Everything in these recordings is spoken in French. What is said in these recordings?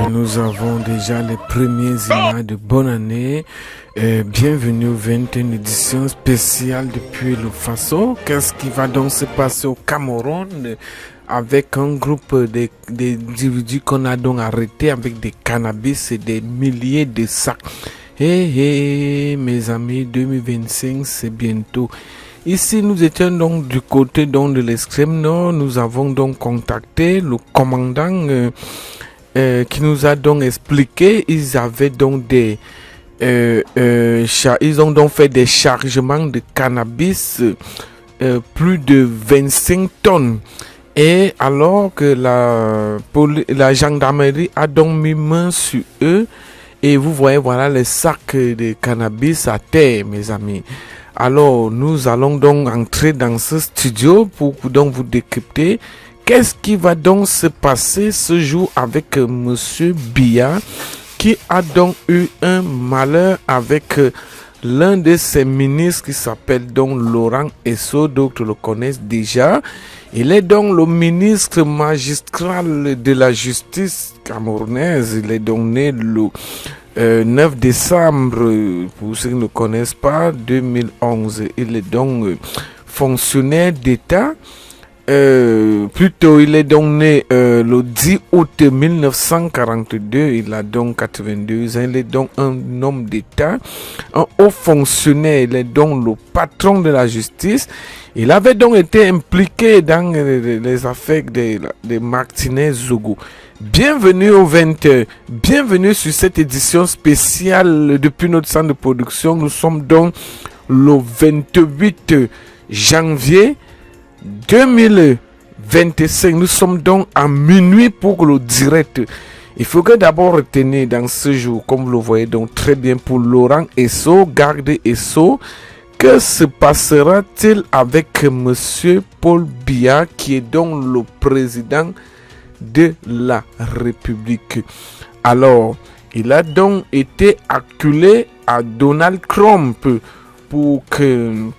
Nous avons déjà les premiers images de bonne année. Bienvenue aux 21 éditions spéciales depuis le Faso. Qu'est-ce qui va donc se passer au Cameroun avec un groupe d'individus qu'on a donc arrêté avec des cannabis et des milliers de sacs? Mes amis, 2025 c'est bientôt. Ici, nous étions donc du côté donc de l'extrême nord. Nous avons donc contacté le commandant qui nous a donc expliqué. Ils avaient donc ils ont donc fait des chargements de cannabis, plus de 25 tonnes. Et alors que la gendarmerie a donc mis main sur eux, et vous voyez, voilà les sacs de cannabis à terre, mes amis. Alors, nous allons donc entrer dans ce studio pour donc vous décrypter qu'est-ce qui va donc se passer ce jour avec Monsieur Biya, qui a donc eu un malheur avec l'un de ses ministres qui s'appelle donc Laurent Esso, d'autres le connaissent déjà. Il est donc le ministre magistral de la justice camerounaise. Il est donc né le 9 décembre, pour ceux qui ne le connaissent pas, 2011. Il est donc fonctionnaire d'État. Plutôt, il est donc né le 10 août 1942. Il a donc 82 ans. Il est donc un homme d'État, un haut fonctionnaire. Il est donc le patron de la justice. Il avait donc été impliqué dans les affaires de Martinez Zogo. Bienvenue au 20h. Bienvenue sur cette édition spéciale depuis notre centre de production. Nous sommes donc le 28 janvier 2025. Nous sommes donc à minuit pour le direct. Il faudrait d'abord retenir dans ce jour, comme vous le voyez donc très bien pour Laurent Esso, garde Esso, que se passera-t-il avec Monsieur Paul Biya, qui est donc le président de la République? Alors, il a donc été acculé à Donald Trump pour que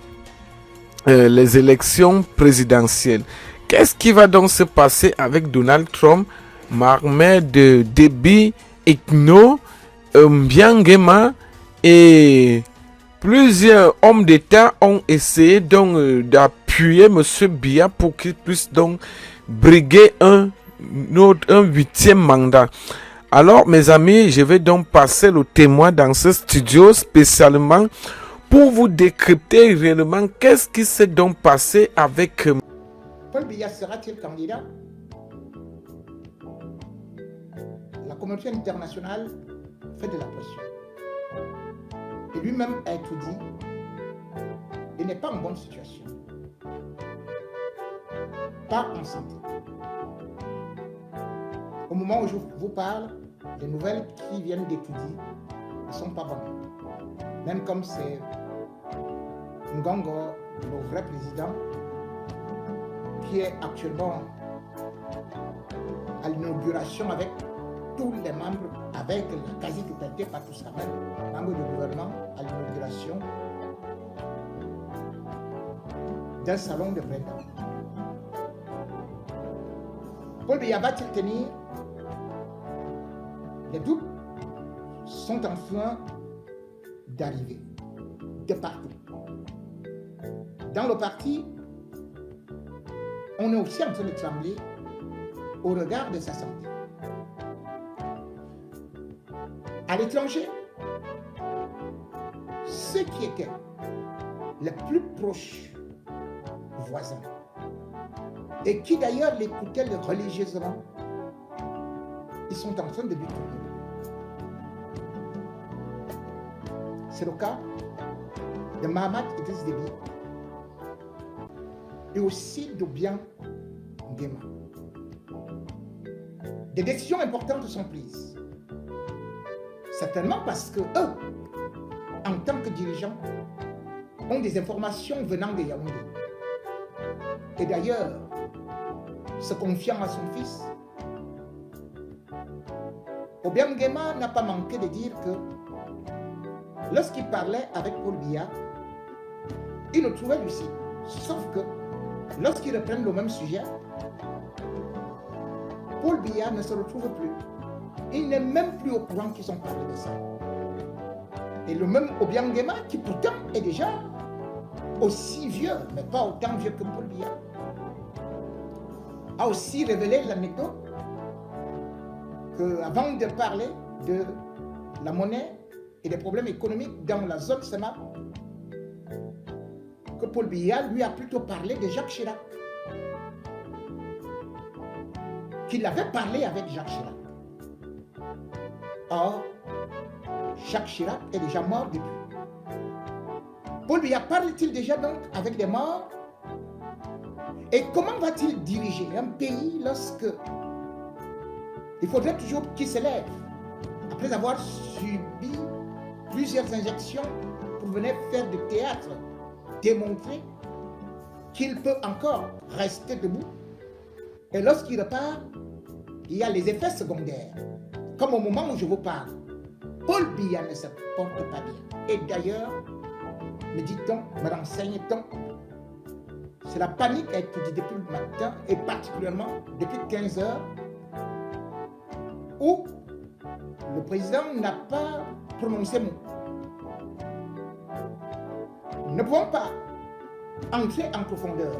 les élections présidentielles. Qu'est-ce qui va donc se passer avec Donald Trump? Mohamed Déby Itno, Mbiangema et plusieurs hommes d'État ont essayé donc d'appuyer M. Biya pour qu'il puisse donc briguer un 8e mandat. Alors, mes amis, je vais donc passer le témoin dans ce studio spécialement pour vous décrypter réellement qu'est-ce qui s'est donc passé avec Paul Biya. Sera-t-il candidat? La communauté internationale fait de la pression. Et lui-même a tout dit. Il n'est pas en bonne situation. Pas en santé. Au moment où je vous parle, les nouvelles qui viennent d'étudier ne sont pas bonnes. Même comme c'est Ngongo, le vrai président, qui est actuellement à l'inauguration avec tous les membres, avec la quasi-totalité, pas tous quand même, membres du gouvernement, à l'inauguration d'un salon de printemps. Paul Biya va-t-il tenir? Les doutes sont en train d'arriver de partout. Dans le parti, on est aussi en train de trembler au regard de sa santé. À l'étranger, ceux qui étaient les plus proches voisins et qui d'ailleurs l'écoutaient religieusement, ils sont en train de lui tourner. C'est le cas de Mahamat Idriss Déby et aussi de Biang Nguema. Des décisions importantes sont prises. Certainement parce que eux, en tant que dirigeants, ont des informations venant de Yaoundé. Et d'ailleurs, se confiant à son fils, Biang Nguema n'a pas manqué de dire que lorsqu'il parlait avec Paul Biya, il le trouvait lucide. Sauf que lorsqu'ils reprennent le même sujet, Paul Biya ne se retrouve plus. il n'est même plus au courant qu'ils ont parlé de ça. Et le même Obiang Nguema, qui pourtant est déjà aussi vieux, mais pas autant vieux que Paul Biya, a aussi révélé l'anecdote qu'avant de parler de la monnaie et des problèmes économiques dans la zone SEMA, que Paul Biya lui a plutôt parlé de Jacques Chirac. Qu'il avait parlé avec Jacques Chirac. Or, Jacques Chirac est déjà mort depuis. Paul Biya parle-t-il déjà donc avec des morts? Et comment va-t-il diriger un pays lorsque il faudrait toujours qu'il se lève après avoir subi plusieurs injections pour venir faire du théâtre, démontrer qu'il peut encore rester debout? Et lorsqu'il repart, il y a les effets secondaires. Comme au moment où je vous parle, Paul Biya ne se porte pas bien. Et d'ailleurs, me dit-on, me renseigne-t-on, c'est la panique a étudiée depuis le matin et particulièrement depuis 15 heures où le président n'a pas prononcé mot. Nous ne pouvons pas entrer en profondeur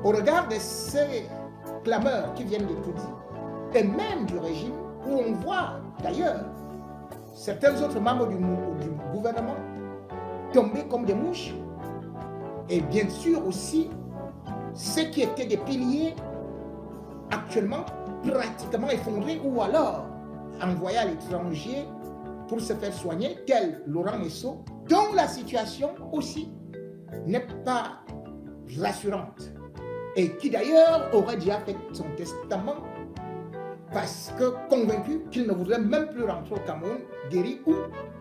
au regard de ces clameurs qui viennent de tout dire, et même du régime, où on voit d'ailleurs certains autres membres du gouvernement tomber comme des mouches, et bien sûr aussi ceux qui étaient des piliers actuellement pratiquement effondrés ou alors envoyés à l'étranger pour se faire soigner, tel Laurent Esso, dont la situation aussi n'est pas rassurante et qui d'ailleurs aurait déjà fait son testament parce que convaincu qu'il ne voudrait même plus rentrer au Cameroun, guéri, ou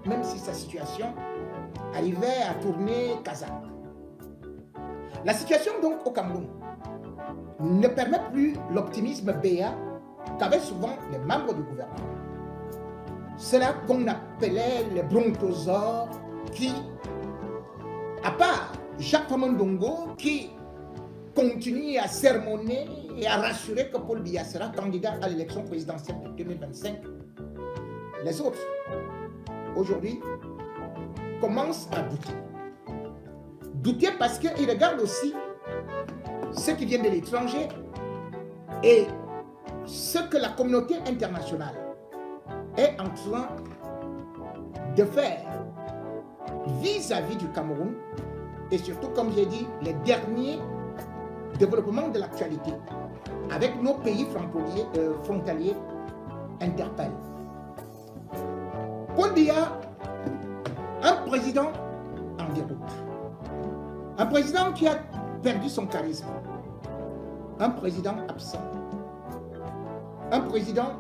même si sa situation arrivait à tourner kazakh. La situation donc au Cameroun ne permet plus l'optimisme béat qu'avaient souvent les membres du gouvernement. C'est là qu'on appelait les brontosaures qui, à part Jacques Famondongo, qui continue à sermonner et à rassurer que Paul Biya sera candidat à l'élection présidentielle de 2025, les autres, aujourd'hui, commencent à douter. Douter parce qu'ils regardent aussi ceux qui viennent de l'étranger et ce que la communauté internationale est en train de faire vis-à-vis du Cameroun et surtout, comme j'ai dit, les derniers développements de l'actualité avec nos pays frontaliers interpellent. Paul Biya, un président en déroute, un président qui a perdu son charisme, un président absent, un président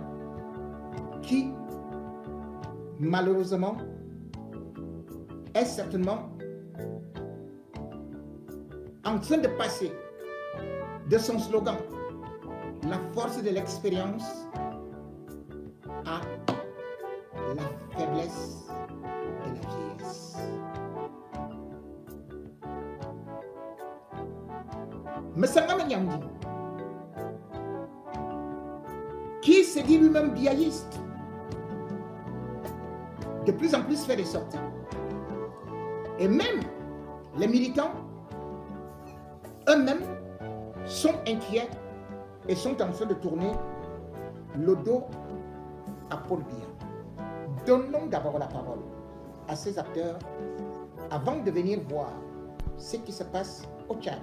qui, malheureusement, est certainement en train de passer de son slogan « La force de l'expérience » à la faiblesse de la vieillesse. Messangama Nyamdi, qui se dit lui-même biaïste, de plus en plus fait des sorties. Et même les militants eux-mêmes sont inquiets et sont en train de tourner le dos à Paul Biya. Donnons d'abord la parole à ces acteurs avant de venir voir ce qui se passe au Tchad,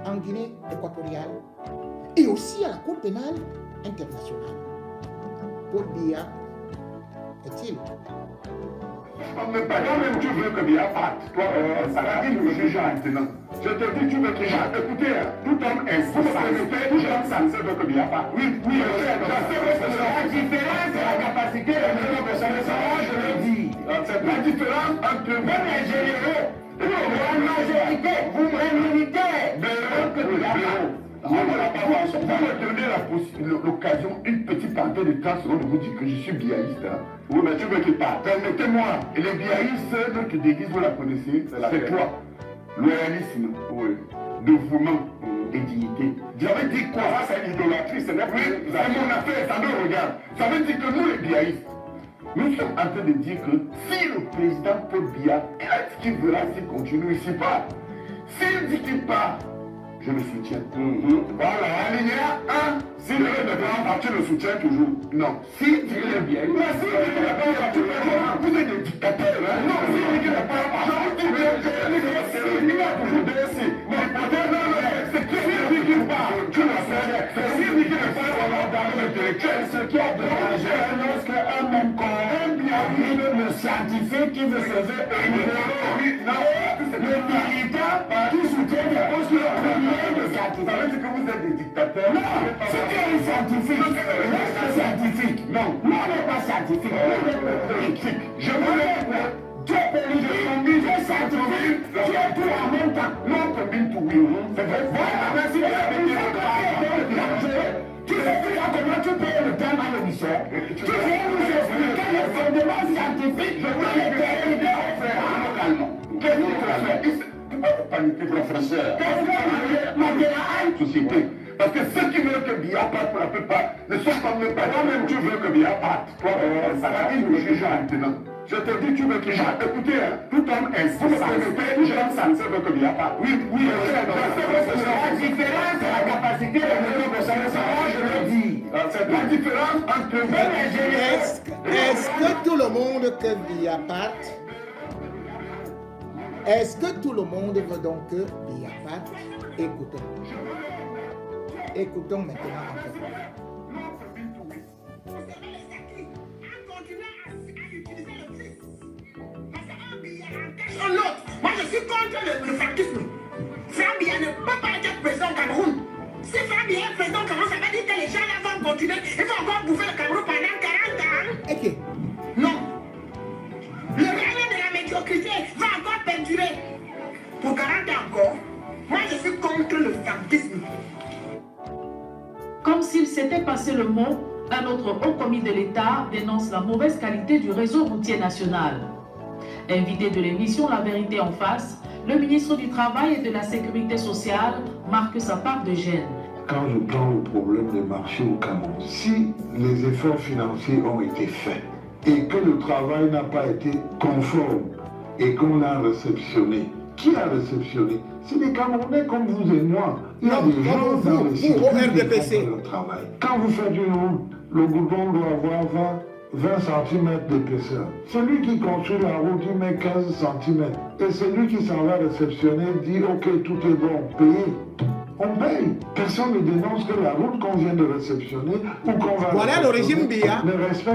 en Guinée équatoriale et aussi à la Cour pénale internationale. Paul Biya est-il? Mais pas même tu veux que Biya parte. Toi, ça va dire le juge maintenant. Je te dis, tu veux que Biya parte. Écoutez, tout homme est censé, tout homme censé veut que Biya parte. Oui, oui, la différence, c'est la capacité je le dis. La différence entre vous les généraux et la majorité, vous me militaires, de que Biya parte. Vous me donnez l'occasion, une petite antenne de 30 secondes de vous dire que je suis biaïste. Hein. Oui, mais tu veux qu'il parte. Permettez-moi, et les biaïstes, notre déguise, vous la connaissez, c'est toi. Loyalisme, oui. Dévouement, et dignité. J'avais dit quoi? Ça, c'est idolâtrie, c'est mon affaire, ça me regarde. Ça veut dire que nous, les biaïstes, nous sommes en train de dire que si le président Paul Biya, il a dit qu'il verra s'il continue ici pas. S'il dit qu'il part, je le soutiens. Voilà, alinéa 1, s'il ne veut pas, tu le soutiens toujours. Non. S'il dit qu'il est bien, mais s'il dit qu'il n'est pas, tu le vois, vous êtes des dictateurs. Non, s'il dit qu'il n'est pas, je vous dis que il a toujours des si. Mais peut-être, c'est que s'il dit qu'il part, tu le sais. S'il dit qu'il n'est pas, on va dans l'intellectuel. Ce qui a dérangé, lorsqu'un même corps, un bien, le scientifique qui veut se faire le militant qui soutient des postes de ça veut dire que vous êtes des dictateurs. Non, c'était un scientifique. Reste scientifique. Non, on n'est pas scientifique. On est politique. Je voulais tu es politique, tu es scientifique, tu es tout en même temps. Non, combine tout, oui. C'est vrai. Voilà, merci. Tu sais comment tu payes le temps à l'émission. Tu viens nous expliquer les fondements scientifiques de l'intérêt localement. Qu'est-ce que tu as fait? Pourquoi vous paniquez, professeur? Société. Parce que ceux qui veulent que Biya parte pour la plupart ne sont pas même pas. Toi-même, tu veux que Biya parte. Toi, ça va dire le juge maintenant. Je te dis, tu veux que Biya. Écoutez, tout homme est censé. Jeune veut que Biya parte. Oui, la différence, c'est la capacité de mener le savoir, je le dis. C'est la différence entre. Est-ce que tout le monde que Biya parte? Est-ce que tout le monde veut donc que Biya parte? Écoutons. Écoutons maintenant encore. Moi je suis contre le factisme. Franck Biya ne peut pas être président au Cameroun. Si Franck Biya est président au Cameroun, ça veut dire que les gens là vont continuer. Ils vont encore bouffer le Cameroun pendant 40 ans. Ok. Non. Le règne de la médiocrité va encore perdurer. Pour 40 ans encore, moi je suis contre le factisme. Comme s'il s'était passé le mot, un autre haut commis de l'État dénonce la mauvaise qualité du réseau routier national. Invité de l'émission La Vérité en face, le ministre du Travail et de la Sécurité sociale marque sa part de gêne. Quand je prends le problème des marchés au Cameroun, si les efforts financiers ont été faits et que le travail n'a pas été conforme et qu'on a réceptionné, qui a réceptionné? C'est des Camerounais comme vous et moi. Il y a des gens dans le circuit qui font le travail. Quand vous faites une route, le goudron doit avoir 20 cm d'épaisseur. Celui qui construit la route, il met 15 cm. Et celui qui s'en va réceptionner dit « Ok, tout est bon, payez ». On paye. Personne ne dénonce que la route qu'on vient de réceptionner ou qu'on va... Voilà le régime Biya.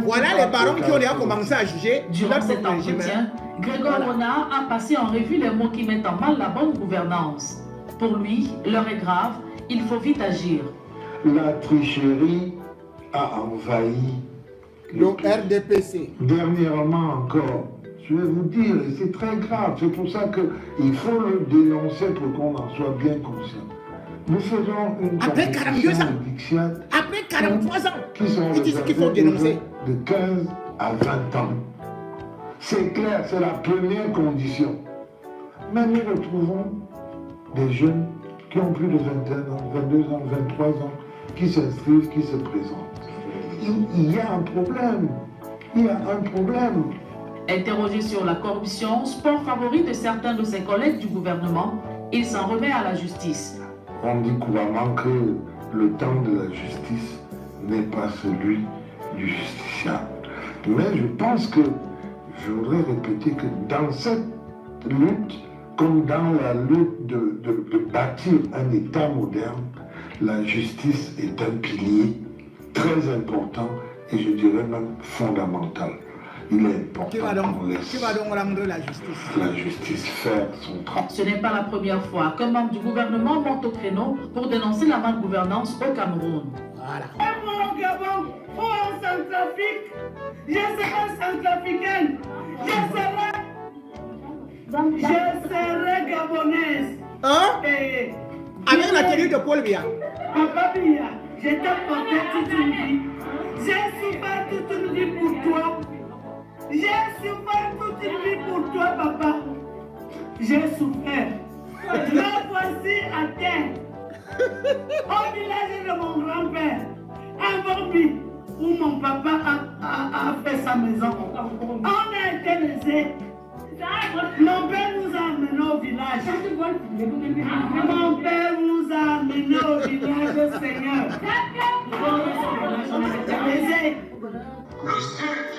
Voilà les parents qui ont déjà commencé à juger. Durant cet entretien, Grégoire Renard a passé en revue les mots qui mettent en mal la bonne gouvernance. Pour lui, l'heure est grave, il faut vite agir. La tricherie a envahi le RDPC. Dernièrement encore, je vais vous dire, et c'est très grave, c'est pour ça qu'il faut le dénoncer pour qu'on en soit bien conscient. Nous faisons une Après 42 ans, après 43 ans, ils disent qu'il faut dénoncer. De 15 à 20 ans. C'est clair, c'est la première condition. Mais nous retrouvons des jeunes qui ont plus de 21 ans, 22 ans, 23 ans, qui s'inscrivent, qui se présentent. Il y a un problème. Il y a un problème. Interrogé sur la corruption, sport favori de certains de ses collègues du gouvernement, il s'en remet à la justice. On dit couramment que le temps de la justice n'est pas celui du justiciable. Mais je pense que, je voudrais répéter que dans cette lutte, comme dans la lutte de bâtir un État moderne, la justice est un pilier très important et je dirais même fondamental. Il est important qu'on laisse rendre la justice faire son travail. Ce n'est pas la première fois qu'un membre du gouvernement monte au créneau pour dénoncer la malgouvernance au Cameroun. Voilà. Au Gabon, ou en Centrafrique, je serai centrafricaine, je serai gabonaise. Hein? Et avec la tenue de Paul Biya. Papa Biya, je t'ai porté toute une vie. J'ai souffert toute une vie pour toi. J'ai souffert toute une vie pour toi, papa. J'ai souffert. Me voici à terre. Au village de mon grand-père, à Bambi, où mon papa a fait sa maison, on a été laissés. Mon père nous a amenés au village. Mon père nous a amenés au village, Seigneur. Le Sud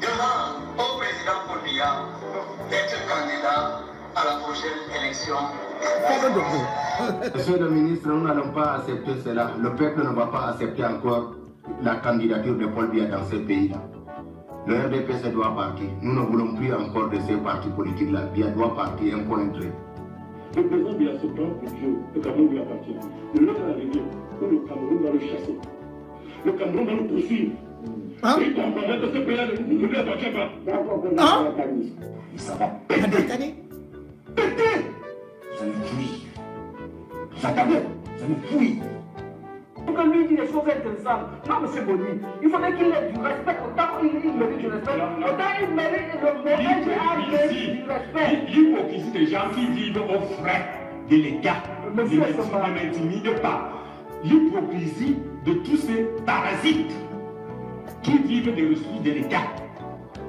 demande au président Paul Biya d'être candidat à la prochaine élection. Monsieur le ministre, nous n'allons pas accepter cela. Le peuple ne va pas accepter encore la candidature de Paul Biya dans ce pays-là. Le RDPC doit partir. Nous ne voulons plus encore de ces partis politiques-là. Biya doit partir, un point trait. Le président Biya se prend pour Dieu. Le Cameroun lui appartient. Le nôtre est arrivé où le Cameroun va le chasser. Le Cameroun va nous poursuivre. Hein? Et comprendrait que ce pays-là ne lui appartient pas. Hein? Ça va Péter. Vous allez fuir. Vous attendez. Vous allez fuir. Pour que lui dise des choses intéressantes. Non, M. Boni, il faudrait qu'il ait du respect. Autant il mérite du respect, autant il mérite le mauvais du respect. L'hypocrisie des gens qui vivent aux frais de l'État ne m'intimide pas. L'hypocrisie de tous ces parasites qui vivent des ressources de l'État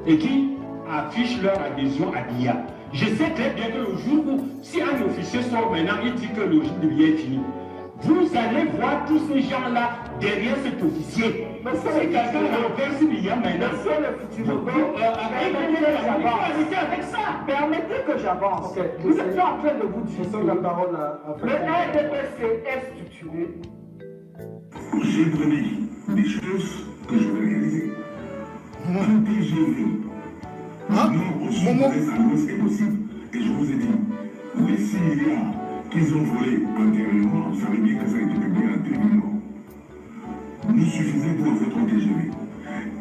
et qui affichent leur adhésion à Biya. Je sais très bien que le jour où, si un officier sort maintenant, il dit que le régime de Biya est fini, vous allez voir tous ces gens-là derrière cet officier. Mais c'est quelqu'un renverse Biya maintenant. Arrêtez avec ça. Permettez que j'avance. Vous êtes en train de vous dire la parole à le RDPC est structuré. J'ai promis des choses que je vais réaliser. Un TGV. Non, au sud de l'Est est possible. Et je vous ai dit, les 6 milliards qu'ils ont volés antérieurement, vous savez bien que ça a été publié en 2009. Nous suffisait pour votre TGV.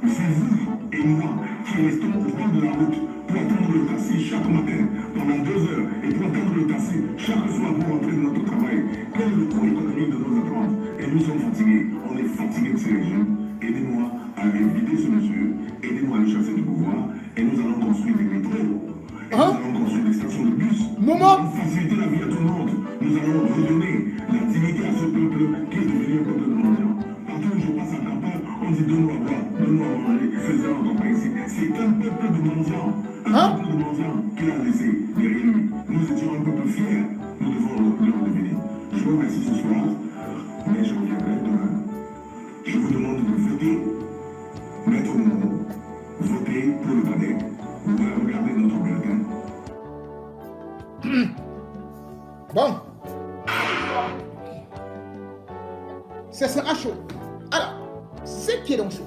C'est vous et moi qui restons au bord de la route pour attendre le taxi chaque matin pendant 2 heures et pour attendre le taxi chaque soir pour rentrer dans notre travail. Quel est le coût économique de nos attentes? Et nous sommes fatigués. On est fatigués de ces régimes. Aidez-moi à éviter ce monsieur. Aidez-moi à le chasser du pouvoir. Et nous allons construire des métros. Et nous allons construire des stations de bus. Nous allons faciliter la vie à tout le monde. Nous allons redonner l'activité à ce peuple qui est devenu un peuple de mendiants. Partout où je passe en campagne, on dit donne-nous à boire, donne-nous à manger, faisons un campagne ici. C'est un peuple de mendiants. Un peuple de mendiants qu'il a laissé derrière lui. Nous étions un peuple fier. Nous devons le redevenir. Je vous remercie ce soir, mais je reviendrai demain. Je vous demande de voter. Maître Momo, votez pour le PADEC. Vous allez regarder notre bulletin. Bon. Ça sera chaud. Alors, ce qui est donc chaud,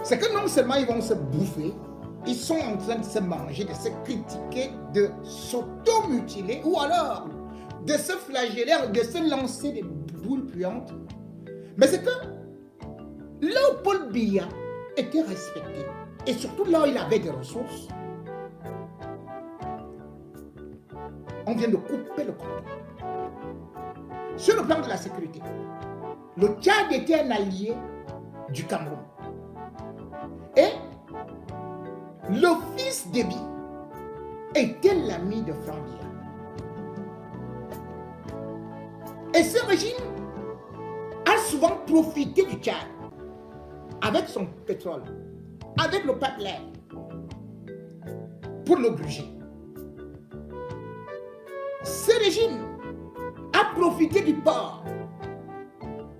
c'est que non seulement ils vont se bouffer, ils sont en train de se manger, de se critiquer, de s'automutiler, ou alors de se flageller, de se lancer des boules puantes. Mais c'est que là où Paul Biya était respecté, et surtout là où il avait des ressources, on vient de couper le cordon. Sur le plan de la sécurité, le Tchad était un allié du Cameroun. Et le fils d'Ebi était l'ami de Franck Biya. Et ce régime a souvent profité du Tchad avec son pétrole, avec le pipeline, pour le gruger. Ce régime a profité du port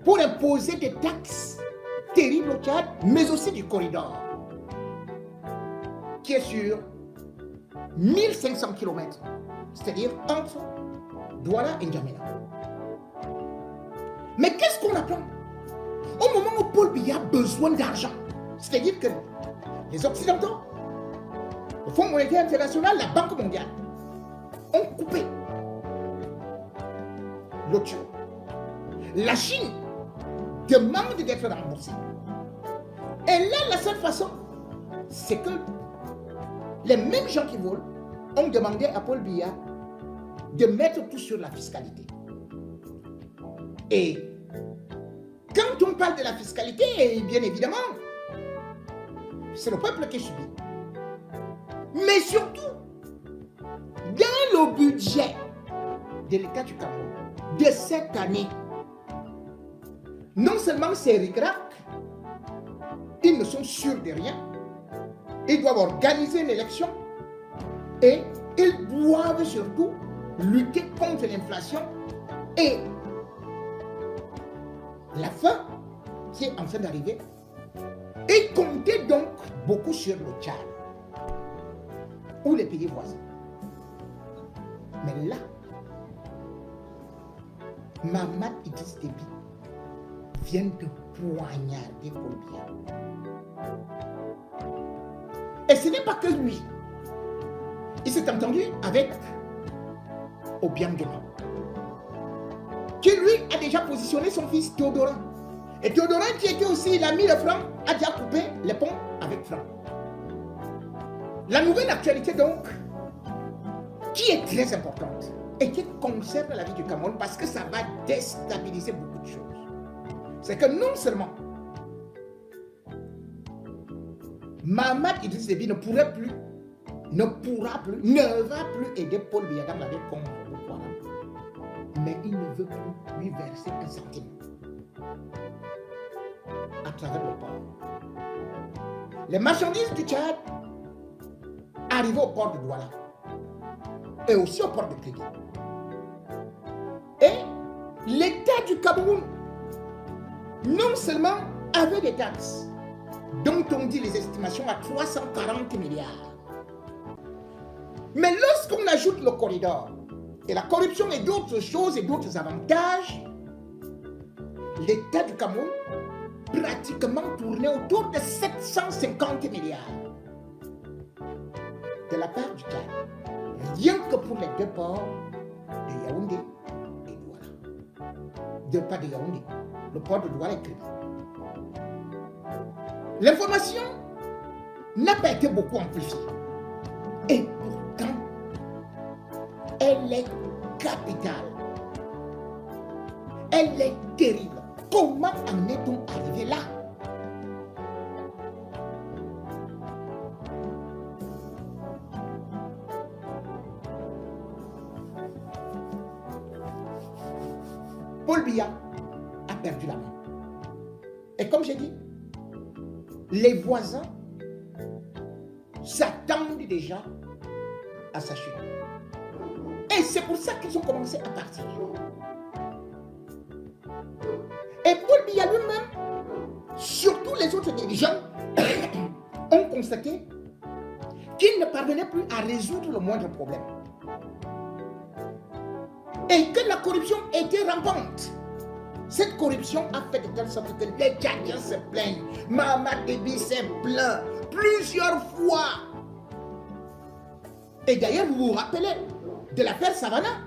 pour imposer des taxes terribles au Tchad, mais aussi du corridor, qui est sur 1500 km, c'est-à-dire entre Douala et N'Djamena. Mais qu'est-ce qu'on apprend? Au moment où Paul Biya a besoin d'argent, c'est-à-dire que les Occidentaux, le Fonds monétaire international, la Banque mondiale, ont coupé l'eau. La Chine demande d'être remboursée. Et là, la seule façon, c'est que les mêmes gens qui volent ont demandé à Paul Biya de mettre tout sur la fiscalité. Et quand on parle de la fiscalité, bien évidemment, c'est le peuple qui subit. Mais surtout, dans le budget de l'État du Cameroun, de cette année, non seulement c'est ric-rac, ils ne sont sûrs de rien, ils doivent organiser l'élection et ils doivent surtout lutter contre l'inflation et la faim qui est en train d'arriver. Ils comptaient donc beaucoup sur le Tchad ou les pays voisins. Mais là, Mahamat Idriss Déby vient de poignarder Paul Biya. Et ce n'est pas que lui. Il s'est entendu avec Obiang Guema, qui lui a déjà positionné son fils Théodorin. Et Théodorin, qui était aussi l'ami de Franck, a déjà coupé les ponts avec Franck. La nouvelle actualité donc, qui est très importante et qui concerne la vie du Cameroun parce que ça va déstabiliser beaucoup de choses, c'est que non seulement Mahamat Idriss Déby ne va plus aider Paul Biya dans la lutte contre Boko Haram, mais il ne veut plus lui verser un centime à travers le port. Les marchandises du Tchad arrivaient au port de Douala et aussi au port de Kédi. Et l'État du Cameroun, non seulement avait des taxes, dont on dit les estimations à 340 milliards, mais lorsqu'on ajoute le corridor et la corruption et d'autres choses et d'autres avantages, l'État du Cameroun pratiquement tournait autour de 750 milliards de la part du Tchad, rien que pour les deux ports de Yaoundé et Douala. Deux ports de Yaoundé, le port de Douala et Kédi. L'information n'a pas été beaucoup amplifiée. Et pourtant, elle est capitale. Elle est terrible. Comment en est-on arrivé là? Paul Biya a perdu la main. Et comme j'ai dit, les voisins s'attendent déjà à sa chute. Et c'est pour ça qu'ils ont commencé à partir. Et Paul Biya lui-même, surtout les autres dirigeants, ont constaté qu'il ne parvenait plus à résoudre le moindre problème. Et que la corruption était rampante. Cette corruption a fait de telle sorte que les Tchadiens se plaignent. Mahamat Déby s'est plaint plusieurs fois. Et d'ailleurs, vous vous rappelez de l'affaire Savannah,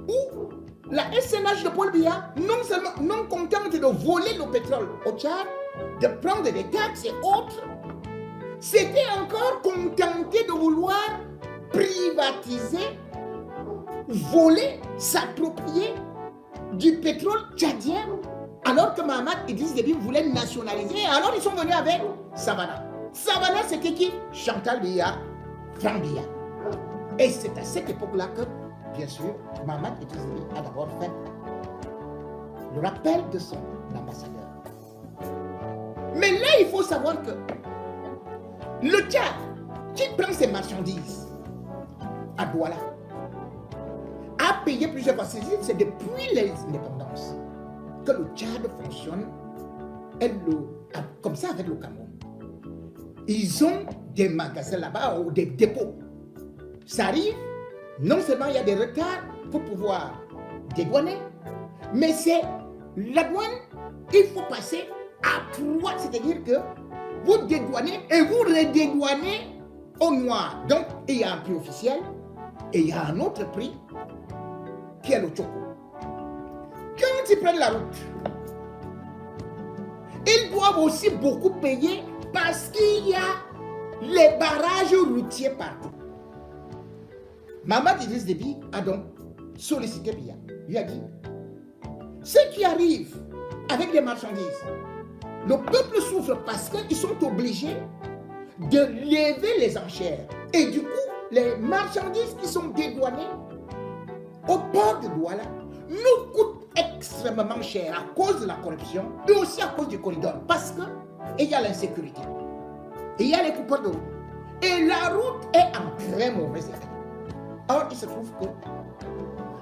où la SNH de Paul Biya, non seulement non contente de voler le pétrole au Tchad, de prendre des taxes et autres, s'était encore contentée de vouloir privatiser, voler, s'approprier du pétrole tchadien, alors que Mahamat Idriss Déby voulait nationaliser. Et alors ils sont venus avec Savannah. Savannah, c'était qui? Chantal Biya, Franck Biya. Et c'est à cette époque-là que, bien sûr, Mahamat Idriss Déby a d'abord fait le rappel de son ambassadeur. Mais là, il faut savoir que le Tchad, qui prend ses marchandises à Douala, a payé plusieurs fois. C'est depuis les indépendances que le Tchad fonctionne comme ça avec le Cameroun. Ils ont des magasins là-bas ou des dépôts. Ça arrive, non seulement il y a des retards pour pouvoir dédouaner, mais c'est la douane, il faut passer à 3, c'est-à-dire que vous dédouanez et vous redédouanez au noir. Donc, il y a un prix officiel et il y a un autre prix qui est le choco. Quand ils prennent la route, ils doivent aussi beaucoup payer parce qu'il y a les barrages routiers partout. Mahamat Idriss Déby a donc sollicité Biya. Il a dit, ce qui arrive avec les marchandises, le peuple souffre parce qu'ils sont obligés de lever les enchères. Et du coup, les marchandises qui sont dédouanées au port de Douala nous coûte extrêmement cher à cause de la corruption et aussi à cause du corridor. Parce qu'il y a l'insécurité, il y a les coupeurs de route. Et la route est en très mauvais état. Or, il se trouve que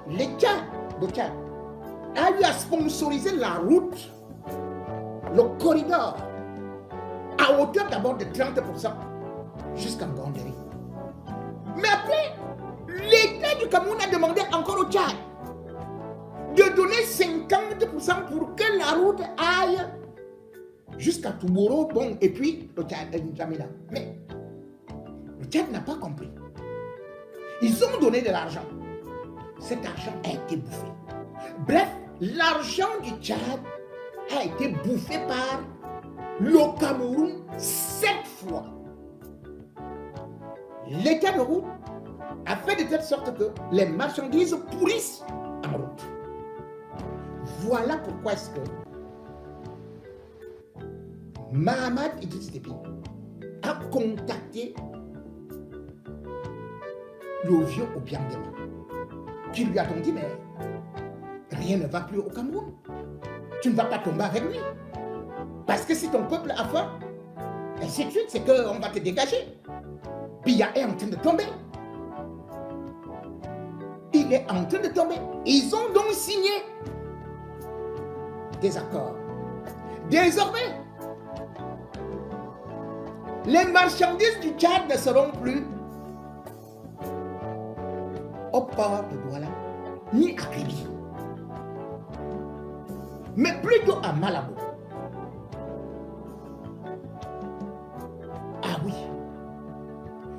l'État de Tchad a eu à sponsoriser la route, le corridor, à hauteur d'abord de 30% jusqu'en Gondéry. Mais après, l'État du Cameroun a demandé encore au Tchad de donner 50% pour que la route aille jusqu'à Touboro, bon, et puis le Tchad, N'Djamena. Mais le Tchad n'a pas compris. Ils ont donné de l'argent. Cet argent a été bouffé. Bref, l'argent du Tchad a été bouffé par le Cameroun 7 fois. L'État de route a fait de telle sorte que les marchandises pourrissent en route. Voilà pourquoi est-ce que Mahamat Idriss Déby a contacté le vieux Obiangema, qui lui a donc dit, mais rien ne va plus au Cameroun. Tu ne vas pas tomber avec lui. Parce que si ton peuple a faim, ainsi de suite, c'est qu'on va te dégager. Biya est en train de tomber. Il est en train de tomber. Ils ont donc signé des accords. Désormais, les marchandises du Tchad ne seront plus au port de Douala, ni à Kribi, mais plutôt à Malabo. Ah oui.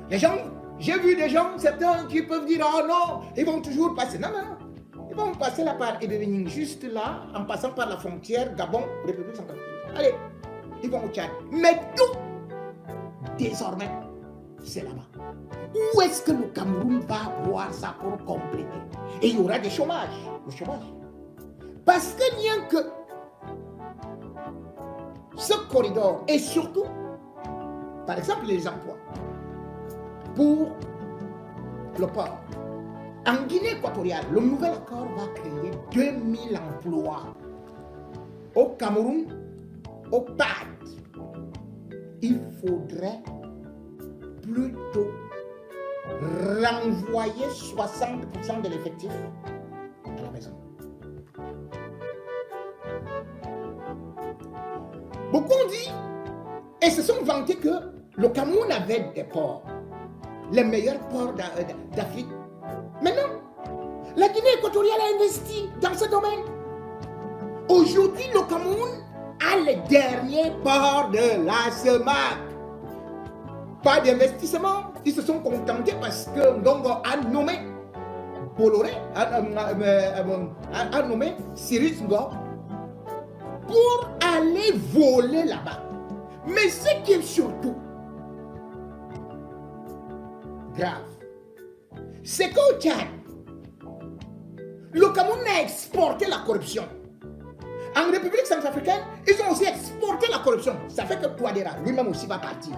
Les gens, j'ai vu des gens, certains qui peuvent dire, oh non, ils vont toujours passer. Non, non, non. Ils vont passer là par Ebébening, juste là, en passant par la frontière Gabon, République centrafricaine. Allez, ils vont au Tchad. Mais tout, désormais, c'est là-bas. Où est-ce que le Cameroun va avoir ça pour compléter? Et il y aura des chômages, le chômage. Parce que rien que ce corridor, et surtout, par exemple, les emplois, pour le port. En Guinée équatoriale, le nouvel accord va créer 2000 emplois. Au Cameroun, au PAD, il faudrait plutôt renvoyer 60% de l'effectif à la maison. Beaucoup ont dit et se sont vantés que le Cameroun avait des ports, les meilleurs ports d'Afrique. Mais non, la Guinée équatoriale a investi dans ce domaine. Aujourd'hui, le Cameroun a les derniers ports de la SEMAC. Pas d'investissement, ils se sont contentés parce que Ngongo a nommé Bolloré, a nommé Cyrus Ngor pour aller voler là-bas. Mais ce qui est surtout grave, c'est qu'au Tchad, le Cameroun a exporté la corruption. En République centrafricaine, ils ont aussi exporté la corruption. Ça fait que Touadéra lui-même aussi va partir.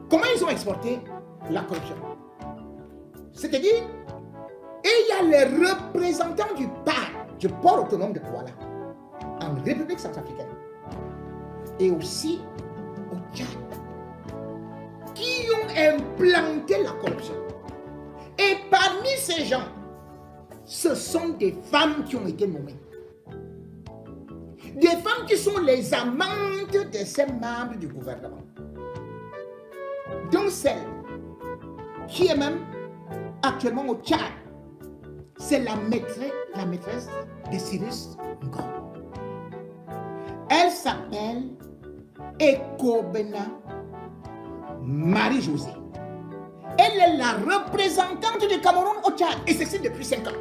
Comment ils ont exporté la corruption? C'est-à-dire, il y a les représentants du PAD, du port autonome de Douala, en République centrafricaine, et aussi au Tchad, qui ont implanté la corruption. Et parmi ces gens, ce sont des femmes qui ont été nommées. Des femmes qui sont les amantes de ces membres du gouvernement. Dont celle qui est même actuellement au Tchad, c'est la maîtresse de Cyrus Ngor. Elle s'appelle Ekobena Marie-Josée. Elle est la représentante du Cameroun au Tchad, et ceci depuis 5 ans.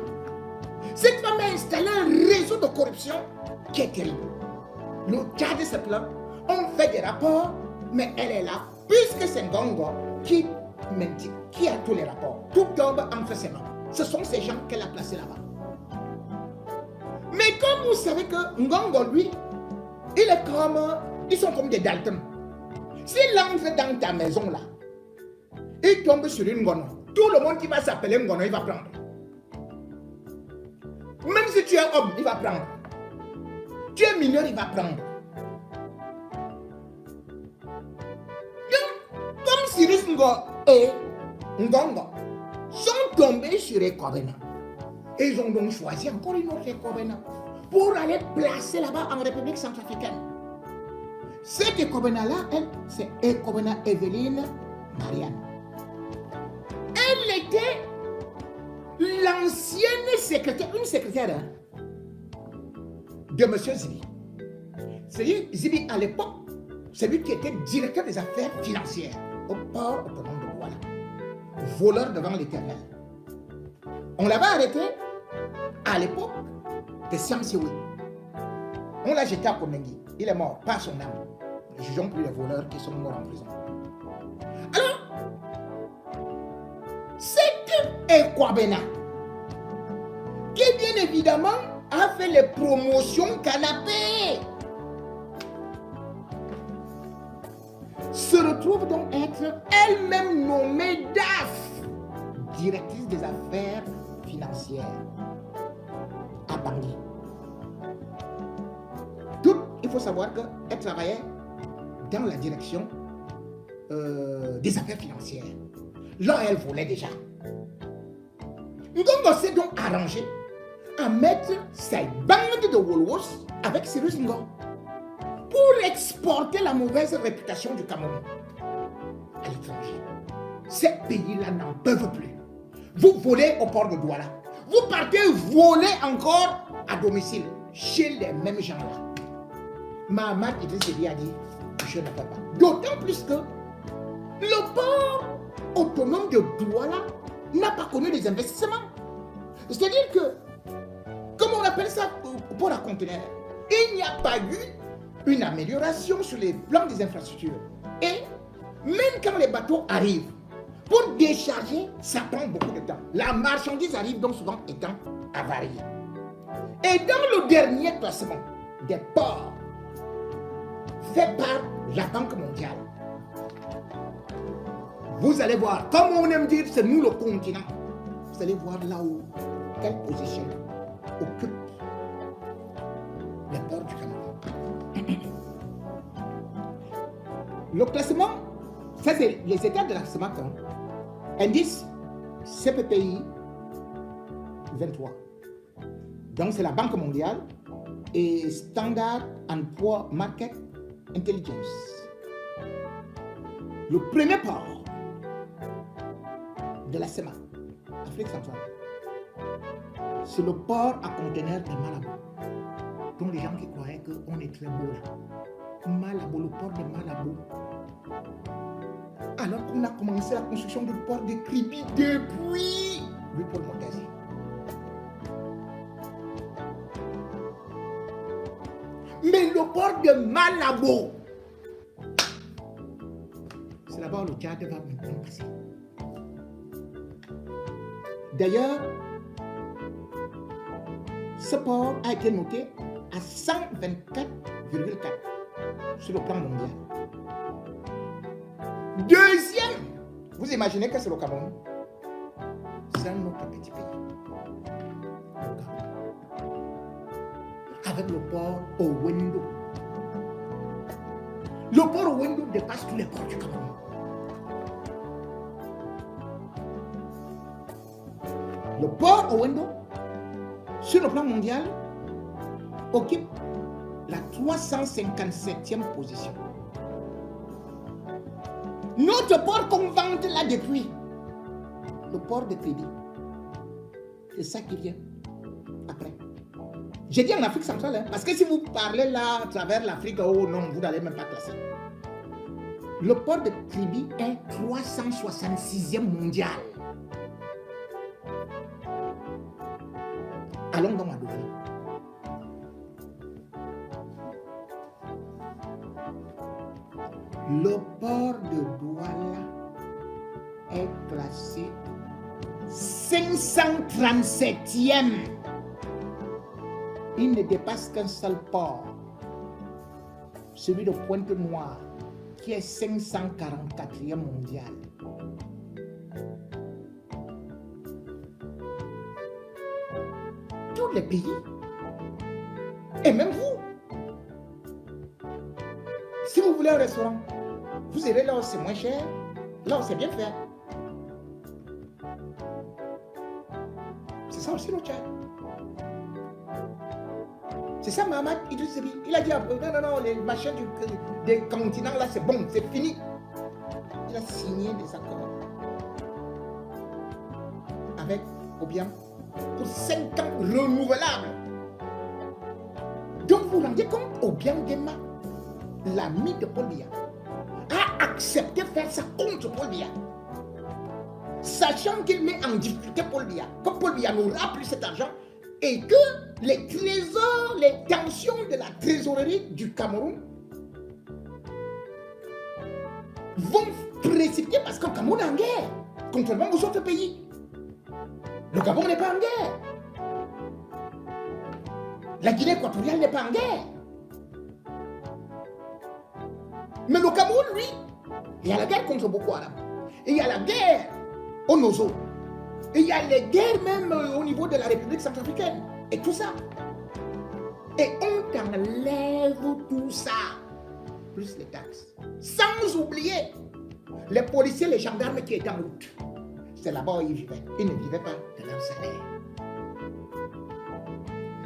Cette femme a installé un réseau de corruption qui est terrible. Le Tchad se plaint, on fait des rapports, mais elle est là, puisque c'est Ngongo qui a tous les rapports. Tout tombe entre ses mains. Ce sont ces gens qu'elle a placés là-bas. Mais comme vous savez que Ngongo, lui, ils sont comme des Dalton. S'il entre dans ta maison là, il tombe sur une gono. tout le monde qui va s'appeler Ngono, il va prendre. Même si tu es homme, il va prendre. Tu es mineur, il va prendre. Comme Cyrus Ngo et Ngongo sont tombés sur Ekobena. Et ils ont donc choisi encore une autre Ekobena pour aller placer là-bas en République centrafricaine. Cette Ekobena-là, elle, c'est Ekobena Evelyne Marianne. Elle était l'ancienne secrétaire, une secrétaire de M. Zibi. C'est-à-dire, Zibi, à l'époque, c'est lui qui était directeur des affaires financières au port autonome de Douala. Voleur devant l'Éternel. On l'avait arrêté à l'époque de Siamsiwi. On l'a jeté à Komengi. Il est mort, pas son âme. Ne jugeons plus les voleurs qui sont morts en prison. Alors, cette Ekwabena, qui bien évidemment a fait les promotions canapé, se retrouve donc être elle-même nommée DAF, directrice des affaires financières à Bangui. Tout, il faut savoir qu'elle travaillait dans la direction des affaires financières. Là, elle volait déjà. Ngongo s'est donc arrangé à mettre sa bande de Wolwos avec Cyrus Ngo pour exporter la mauvaise réputation du Cameroun à l'étranger. Ces pays-là n'en peuvent plus. Vous volez au port de Douala. Vous partez voler encore à domicile chez les mêmes gens-là. Mahamat Idriss a dit, je ne peux pas. D'autant plus que le port autonome de Douala n'a pas connu des investissements. C'est-à-dire que, comment on appelle ça, port à conteneurs, il n'y a pas eu une amélioration sur les plans des infrastructures. Et même quand les bateaux arrivent, pour décharger, ça prend beaucoup de temps. La marchandise arrive donc souvent étant avariée. Et dans le dernier classement des ports fait par la Banque mondiale, vous allez voir, comme on aime dire, c'est nous le continent. Vous allez voir là où, quelle position occupe les ports du Cameroun. Le classement, ça c'est les états de classement. Indice CPPI 23. Donc c'est la Banque mondiale et Standard & Poor's Market Intelligence. Le premier port de la SEMA, Afrique centrale, c'est le port à conteneurs de Malabo. Donc les gens qui croyaient qu'on est très beau là. Malabo, le port de Malabo. Alors qu'on a commencé la construction du port de Kribi depuis Paul Montazé. Mais le port de Malabo, c'est là-bas où le Tchad va maintenant passer. D'ailleurs, ce port a été noté à 124,4 sur le plan mondial. Deuxième, vous imaginez que c'est le Cameroun? C'est un autre petit pays. Avec le port Owendo. Le port Owendo dépasse tous les ports du Cameroun. Le port Owendo, sur le plan mondial, occupe la 357e position. Notre port qu'on vante là depuis, le port de Kribi, c'est ça qui vient après. J'ai dit en Afrique centrale, hein, parce que si vous parlez là à travers l'Afrique, oh non, vous n'allez même pas classer. Le port de Kribi est 366e mondial. Allons donc à Douala. Le port de Douala est classé 537e. Il ne dépasse qu'un seul port, celui de Pointe-Noire, qui est 544e mondial. les pays, et même vous, si vous voulez un restaurant, vous irez là où c'est moins cher, là où c'est bien fait. C'est ça aussi le Tchad. C'est ça Mahamat Idriss Déby. Il a dit non, les machins des continents là, c'est bon, c'est fini. Il a signé des accords avec Obiang pour 5 ans renouvelables. Donc vous vous rendez compte, Obiang Nguema, l'ami de Paul Biya, a accepté de faire ça contre Paul Biya, sachant qu'il met en difficulté Paul Biya, comme Paul Biya n'aura plus cet argent et que les trésors, les tensions de la trésorerie du Cameroun vont précipiter parce que le Cameroun est en guerre, contrairement aux autres pays. Le Gabon n'est pas en guerre. La Guinée équatoriale n'est pas en guerre. Mais le Cameroun, lui, il y a la guerre contre Boko Haram. Et il y a la guerre au Nozo. Et il y a les guerres même au niveau de la République centrafricaine. Et tout ça. Et on t'enlève tout ça. Plus les taxes. Sans oublier les policiers, les gendarmes qui étaient en route. C'est là-bas où ils vivaient. Ils ne vivaient pas de leur salaire.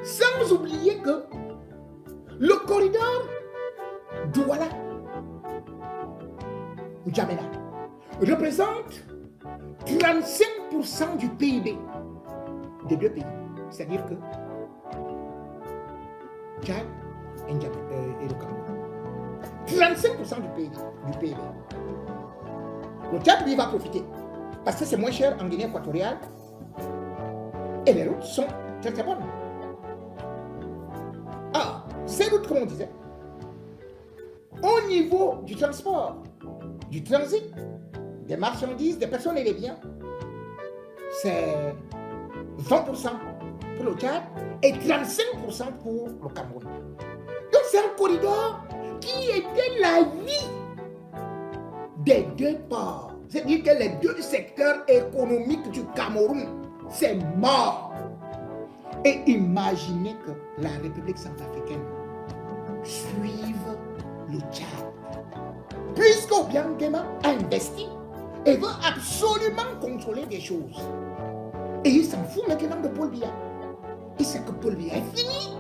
Sans oublier que le corridor Douala N'Djamena représente 35% du PIB des deux pays. C'est-à-dire que Tchad et le Cameroun. 35% du PIB. Le Tchad, lui, va profiter. Parce que c'est moins cher en Guinée équatoriale. Et les routes sont très très bonnes. Ah, ces routes, comme on disait, au niveau du transport, du transit, des marchandises, des personnes et des biens, c'est 20% pour le Tchad et 35% pour le Cameroun. Donc c'est un corridor qui était la vie des deux ports. C'est-à-dire que les deux secteurs économiques du Cameroun, c'est mort. Et imaginez que la République centrafricaine suive le Tchad. Puisque Obiang Nguema a investi et veut absolument contrôler des choses. Et il s'en fout maintenant de Paul Biya. Il sait que Paul Biya est fini.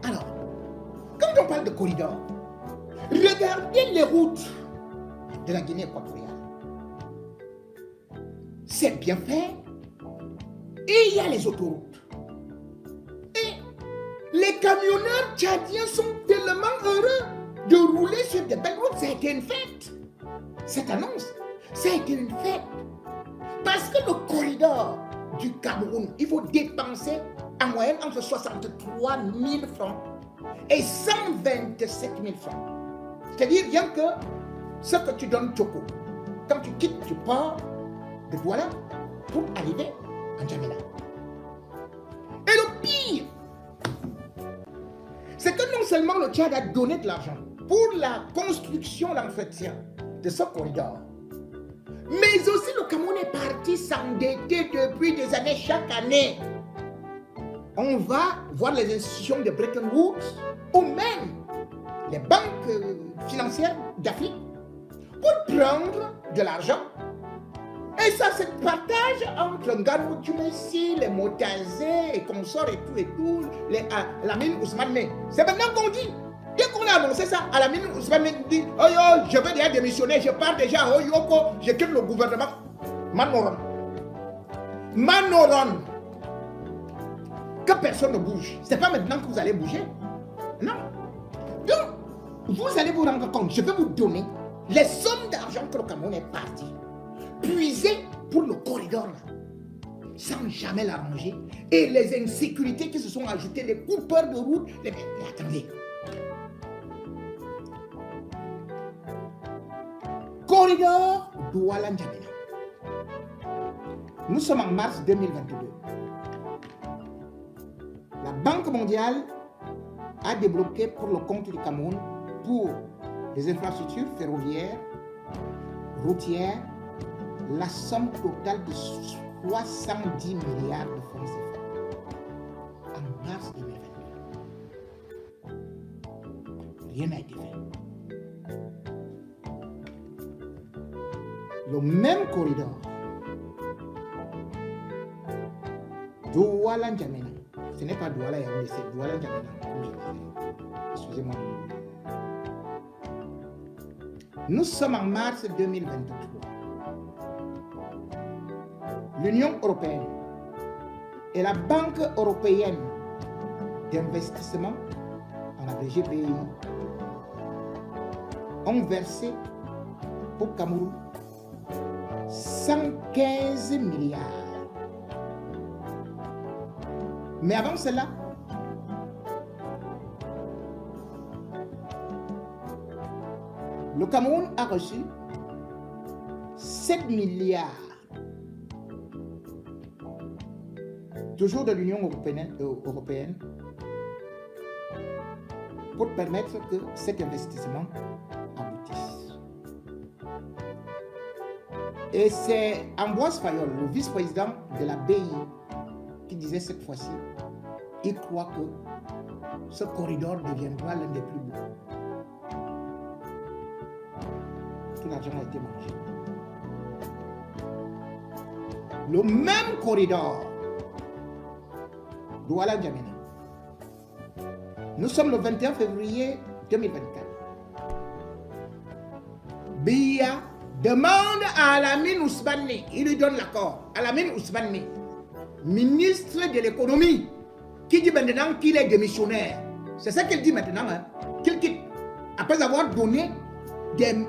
Alors, quand on parle de corridor, regardez les routes de la Guinée équatoriale. C'est bien fait. Et il y a les autoroutes. Et les camionneurs tchadiens sont tellement heureux de rouler sur des belles routes. Ça a été une fête. Cette annonce, ça a été une fête. Parce que le corridor du Cameroun, il faut dépenser en moyenne entre 63 000 francs et 127 000 francs. C'est-à-dire rien que ce que tu donnes Tchoko. Quand tu quittes, tu pars de Douala pour arriver en N'Djamena. Et le pire, c'est que non seulement le Tchad a donné de l'argent pour la construction, l'entretien de ce corridor, mais aussi le Cameroun est parti s'endetter depuis des années chaque année. On va voir les institutions de Bretton Woods ou même les banques financières d'Afrique pour prendre de l'argent. Et ça se partage entre Ngarou Djumessi, les Motazé et consorts et tout, Lamine Ousmane. C'est maintenant qu'on dit. Dès qu'on a annoncé ça, Lamine Ousmane dit « Oh yo, je vais déjà démissionner, je pars déjà, oh yoko, je quitte le gouvernement. » Manoron. Que personne ne bouge. C'est pas maintenant que vous allez bouger. Non. Donc, vous allez vous rendre compte, je vais vous donner les sommes d'argent que le Cameroun est parti puiser pour le corridor là, sans jamais l'arranger. Et les insécurités qui se sont ajoutées, les coupeurs de route, mais attendez. Corridor Douala N'Djamena. Nous sommes en mars 2022. La Banque mondiale a débloqué pour le compte du Cameroun pour les infrastructures ferroviaires, routières, la somme totale de 310 milliards de francs CFA en mars 2022. Rien n'a été fait. Le même corridor, Douala N'Djamena, ce n'est pas Douala Yaoundé, c'est Douala N'Djamena, comme je disais. Excusez-moi. Nous sommes en mars 2023. L'Union européenne et la Banque européenne d'investissement, en abrégé BI, ont versé au Cameroun 115 milliards. Mais avant cela, le Cameroun a reçu 7 milliards, toujours de l'Union européenne, pour permettre que cet investissement aboutisse. Et c'est Ambroise Fayol, le vice-président de la BI, qui disait cette fois-ci, il croit que ce corridor deviendra l'un des plus beaux. Tout l'argent a été mangé. Le même corridor, Douala N'Djamena. Nous sommes le 21 février 2024. Biya demande à Alamine Ousmane, il lui donne l'accord. Alamine Ousmane, ministre de l'économie, qui dit maintenant qu'il est démissionnaire. C'est ça qu'il dit maintenant, hein, qu'il quitte. Après avoir donné des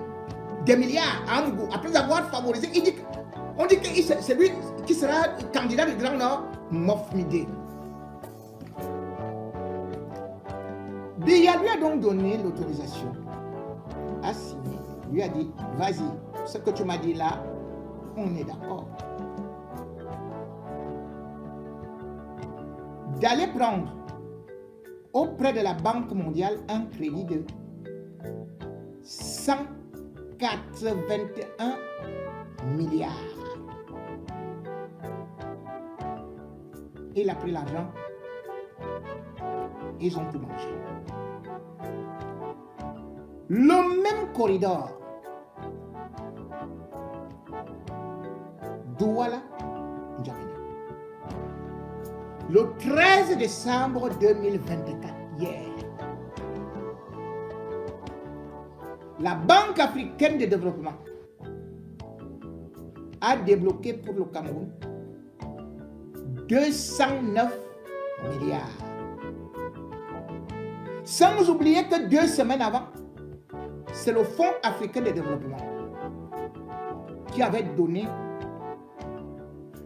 milliards à Amgo, après avoir favorisé, on dit que c'est lui qui sera candidat du Grand Nord, Mofmide. Biya lui a donc donné l'autorisation à signer. Lui a dit, vas-y, ce que tu m'as dit là, on est d'accord. D'aller prendre auprès de la Banque mondiale un crédit de 181 milliards. Il a pris l'argent, ils ont tout mangé. Le même corridor, Douala N'Djamena. Le 13 décembre 2024, hier, la Banque africaine de développement a débloqué pour le Cameroun 209 milliards. Sans oublier que 2 semaines avant, c'est le Fonds africain de développement qui avait donné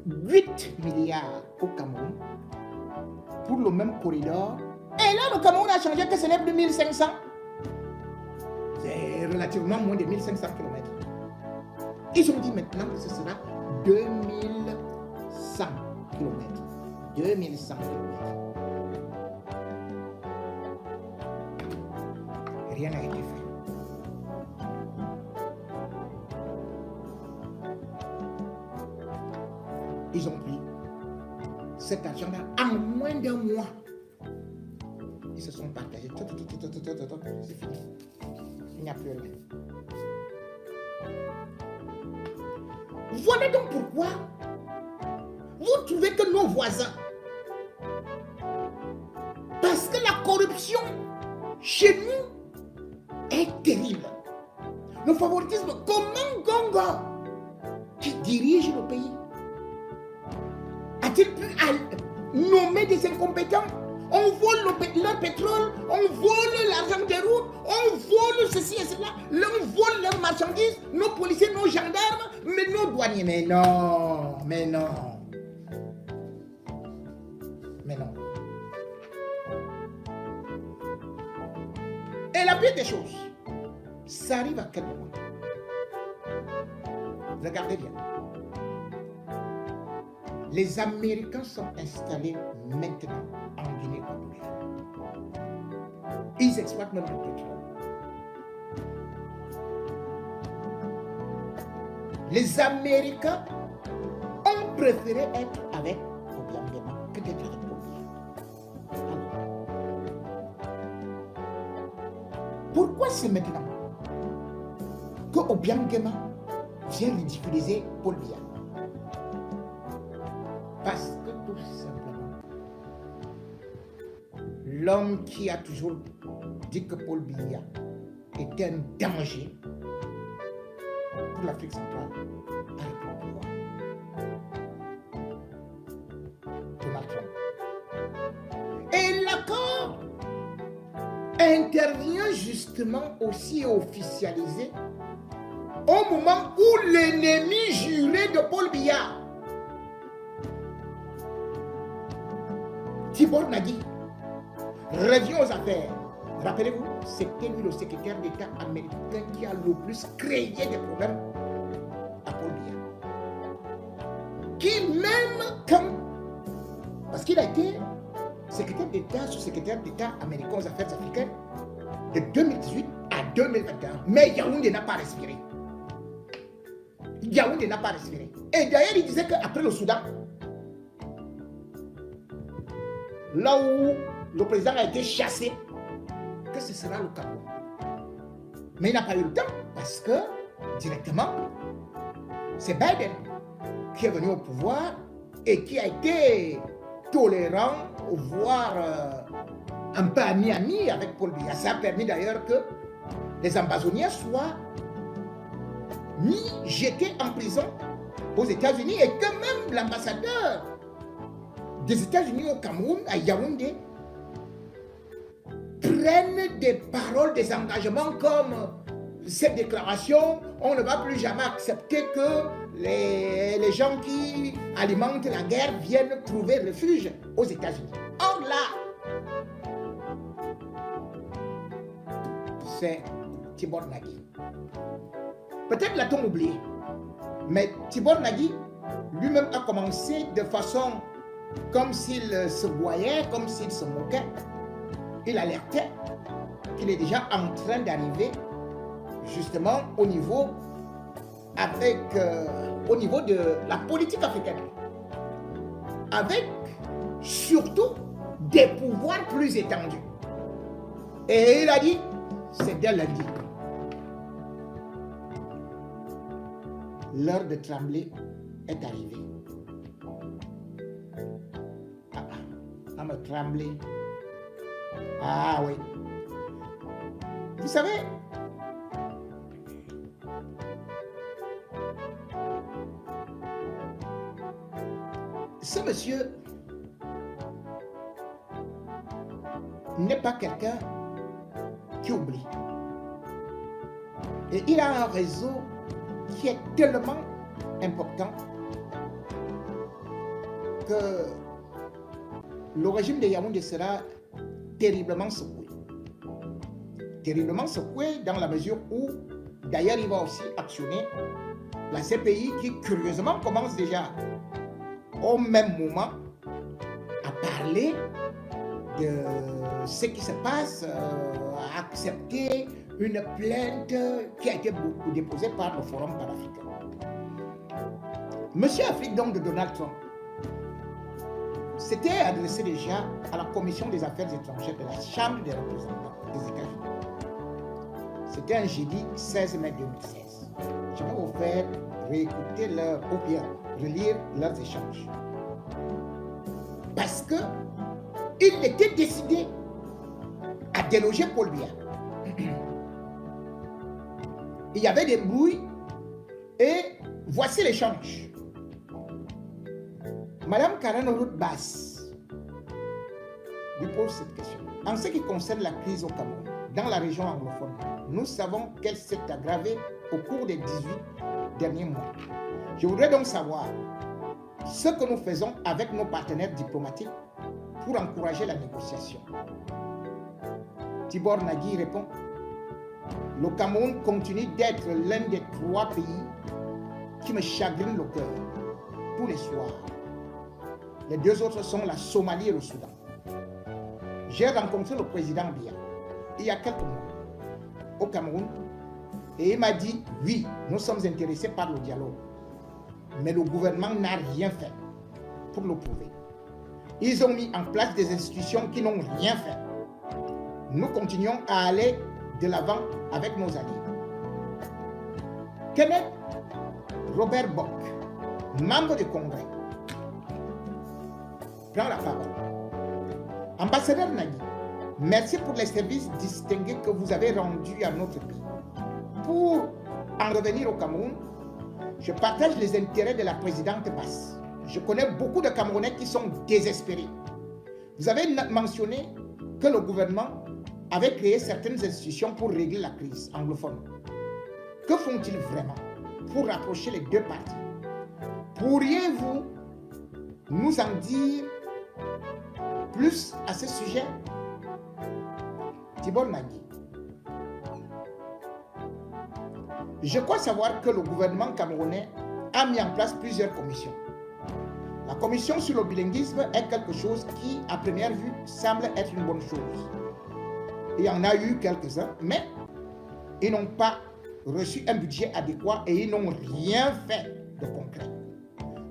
8 milliards au Cameroun pour le même corridor. Et là, le Cameroun a changé que ce n'est plus 1500. C'est relativement moins de 1500 km. Ils ont dit maintenant que ce sera 2100 km. 2100 km. Rien n'a été fait. Ils ont pris cet argent-là en moins d'un mois. Ils se sont partagés. C'est fini. Il n'y a plus rien. Voilà donc pourquoi vous trouvez que nos voisins, parce que la corruption chez nous est terrible. Le favoritisme, comment Gongo, qui dirige le pays, a-t-il pu nommer des incompétents? On vole leur pétrole, on vole l'argent des routes, on vole ceci et cela, on vole leurs marchandises, nos policiers, nos gendarmes, mais nos douaniers. Mais non, mais non. Mais non. Et la pire des choses, ça arrive à quel moment? Regardez bien. Les Américains sont installés maintenant en Guinée équatoriale. Ils exploitent même le pétrole. Les Américains ont préféré être avec Obiangema que d'être avec Paul Biya. Pourquoi c'est maintenant que Obiangema vient ridiculiser Paul Biya? Parce que tout simplement, l'homme qui a toujours dit que Paul Biya était un danger pour l'Afrique centrale a repris le pouvoir. Donald Trump. Et l'accord intervient justement aussi officialisé au moment où l'ennemi juré de Paul Biya, Tibor Nagi, revient aux affaires. Rappelez-vous, c'était lui le secrétaire d'État américain qui a le plus créé des problèmes à Paul Biya. Qui même quand, parce qu'il a été secrétaire d'État, sous-secrétaire d'État américain aux affaires africaines de 2018 à 2021. Mais Yaoundé n'a pas respiré. Yaoundé n'a pas respiré. Et d'ailleurs, il disait qu'après le Soudan, là où le président a été chassé, que ce sera le Cameroun. Mais il n'a pas eu le temps parce que directement, c'est Biden qui est venu au pouvoir et qui a été tolérant, voire un peu ami avec Paul Biya. Ça a permis d'ailleurs que les ambazoniens soient jetés en prison aux États-Unis et que même l'ambassadeur des États-Unis au Cameroun, à Yaoundé, prennent des paroles, des engagements comme cette déclaration, on ne va plus jamais accepter que les gens qui alimentent la guerre viennent trouver refuge aux États-Unis. Or là, c'est Tibor Nagi. Peut-être l'a-t-on oublié, mais Tibor Nagi lui-même a commencé de façon comme s'il se voyait, comme s'il se moquait. Il alertait qu'il est déjà en train d'arriver justement au niveau de la politique africaine, avec surtout des pouvoirs plus étendus. Et il a dit, c'est dès lundi. L'heure de trembler est arrivée. À me trembler. Ah oui. Vous savez, ce monsieur n'est pas quelqu'un qui oublie. Et il a un réseau qui est tellement important que le régime de Yaoundé sera terriblement secoué. Terriblement secoué dans la mesure où, d'ailleurs, il va aussi actionner la CPI qui, curieusement, commence déjà au même moment à parler de ce qui se passe, à accepter une plainte qui a été déposée par le Forum panafricain. Monsieur Afrique, donc, de Donald Trump, s'était adressé déjà à la Commission des affaires étrangères de la Chambre des représentants des États-Unis. C'était un jeudi 16 mai 2016. Je vais vous faire réécouter ou bien relire leurs échanges. Parce que il était décidé à déloger Paul Biya. Il y avait des bruits et voici l'échange. Madame Karen Route-Basse lui pose cette question. En ce qui concerne la crise au Cameroun, dans la région anglophone, nous savons qu'elle s'est aggravée au cours des 18 derniers mois. Je voudrais donc savoir ce que nous faisons avec nos partenaires diplomatiques pour encourager la négociation. Tibor Nagi répond, le Cameroun continue d'être l'un des 3 pays qui me chagrinent le cœur tous les soirs. Les 2 autres sont la Somalie et le Soudan. J'ai rencontré le président Biya il y a quelques mois au Cameroun et il m'a dit oui, nous sommes intéressés par le dialogue. Mais le gouvernement n'a rien fait pour le prouver. Ils ont mis en place des institutions qui n'ont rien fait. Nous continuons à aller de l'avant avec nos alliés. Kenneth Robert Bock, membre du Congrès, prend la parole. Ambassadeur Nagui, merci pour les services distingués que vous avez rendus à notre pays. Pour en revenir au Cameroun, je partage les intérêts de la présidente Basse. Je connais beaucoup de Camerounais qui sont désespérés. Vous avez mentionné que le gouvernement avait créé certaines institutions pour régler la crise anglophone. Que font-ils vraiment pour rapprocher les deux parties? Pourriez-vous nous en dire plus à ce sujet? Tibor Nagui. Je crois savoir que le gouvernement camerounais a mis en place plusieurs commissions. La commission sur le bilinguisme est quelque chose qui, à première vue, semble être une bonne chose. Il y en a eu quelques-uns, mais ils n'ont pas reçu un budget adéquat et ils n'ont rien fait de concret.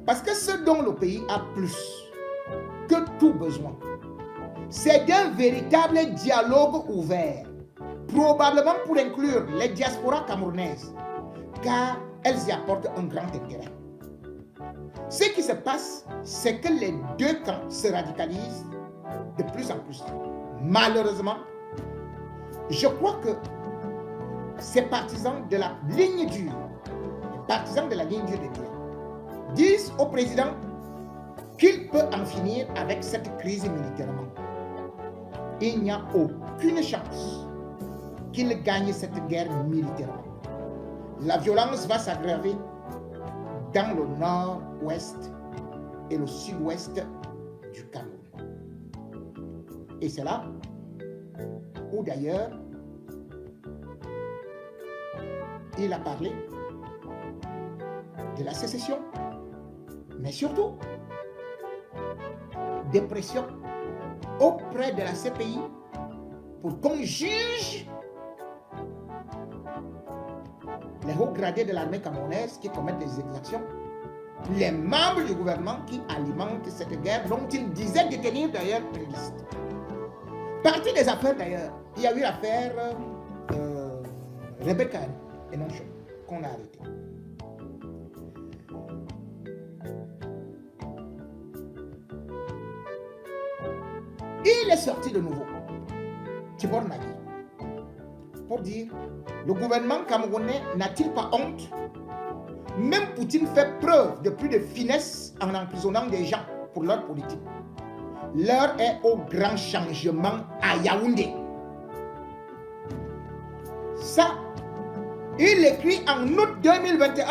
Parce que ce dont le pays a plus que tout besoin, c'est d'un véritable dialogue ouvert, probablement pour inclure les diasporas camerounaises, car elles y apportent un grand intérêt. Ce qui se passe, c'est que les deux camps se radicalisent de plus en plus. Malheureusement, je crois que ces partisans de la ligne dure, les partisans de la ligne dure des Biens, disent au président qu'il peut en finir avec cette crise militairement. Il n'y a aucune chance qu'il gagne cette guerre militairement. La violence va s'aggraver dans le nord-ouest et le sud-ouest du Cameroun. Et c'est là où d'ailleurs il a parlé de la sécession, mais surtout des pressions auprès de la CPI pour qu'on juge les hauts gradés de l'armée camerounaise qui commettent des exactions, les membres du gouvernement qui alimentent cette guerre dont il disait détenir d'ailleurs une liste. Partie des affaires d'ailleurs, il y a eu l'affaire Rebecca et non Chom qu'on a arrêté. Il est sorti de nouveau, Tibor Nagui, pour dire le gouvernement camerounais n'a-t-il pas honte? Même Poutine fait preuve de plus de finesse en emprisonnant des gens pour leur politique. L'heure est au grand changement à Yaoundé. Ça, il écrit en août 2021.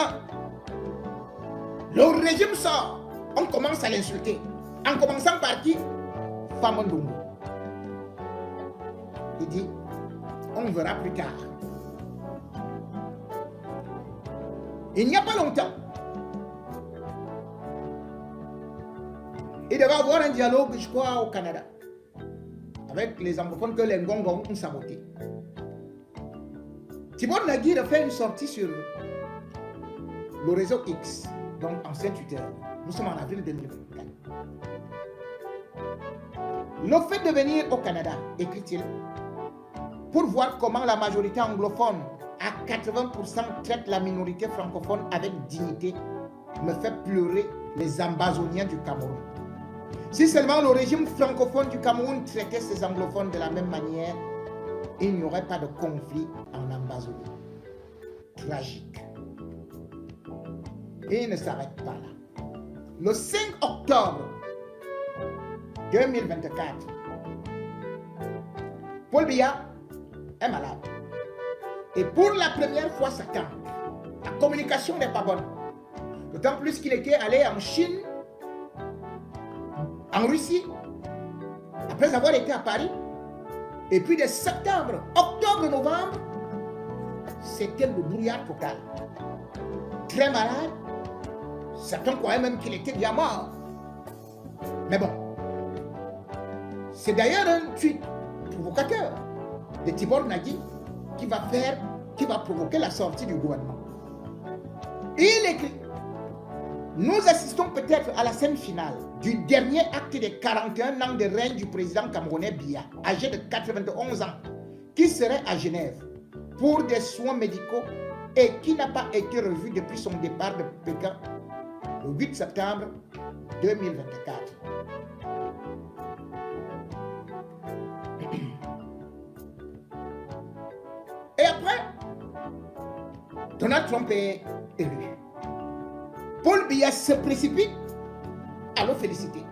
Le régime sort, on commence à l'insulter. En commençant par qui? Famondongo. Il dit, on verra plus tard. Il n'y a pas longtemps, il devait avoir un dialogue, je crois, au Canada, avec les anglophones que les Ngongong ont saboté. Tibor Nagui a fait une sortie sur le réseau X, donc ancien Twitter. Nous sommes en avril 2024. Le fait de venir au Canada, écrit-il, pour voir comment la majorité anglophone à 80% traite la minorité francophone avec dignité, me fait pleurer les Ambazoniens du Cameroun. Si seulement le régime francophone du Cameroun traitait ces anglophones de la même manière, il n'y aurait pas de conflit en Ambazonie. Tragique. Et il ne s'arrête pas là. Le 5 octobre 2024, Paul Biya est malade. Et pour la première fois, ça tente. La communication n'est pas bonne. D'autant plus qu'il était allé en Chine, en Russie, après avoir été à Paris. Et puis de septembre, octobre, novembre, c'était le brouillard total. Très malade. Certains croyaient même qu'il était bien mort. Mais bon, c'est d'ailleurs un tweet provocateur de Tibor Nagui qui va provoquer la sortie du gouvernement. Il écrit Nous assistons peut-être à la scène finale du dernier acte des 41 ans de règne du président camerounais Biya, âgé de 91 ans, qui serait à Genève pour des soins médicaux et qui n'a pas été revu depuis son départ de Pékin le 8 septembre 2024. Et après, Donald Trump est élu. Paul Biya se précipite à le féliciter.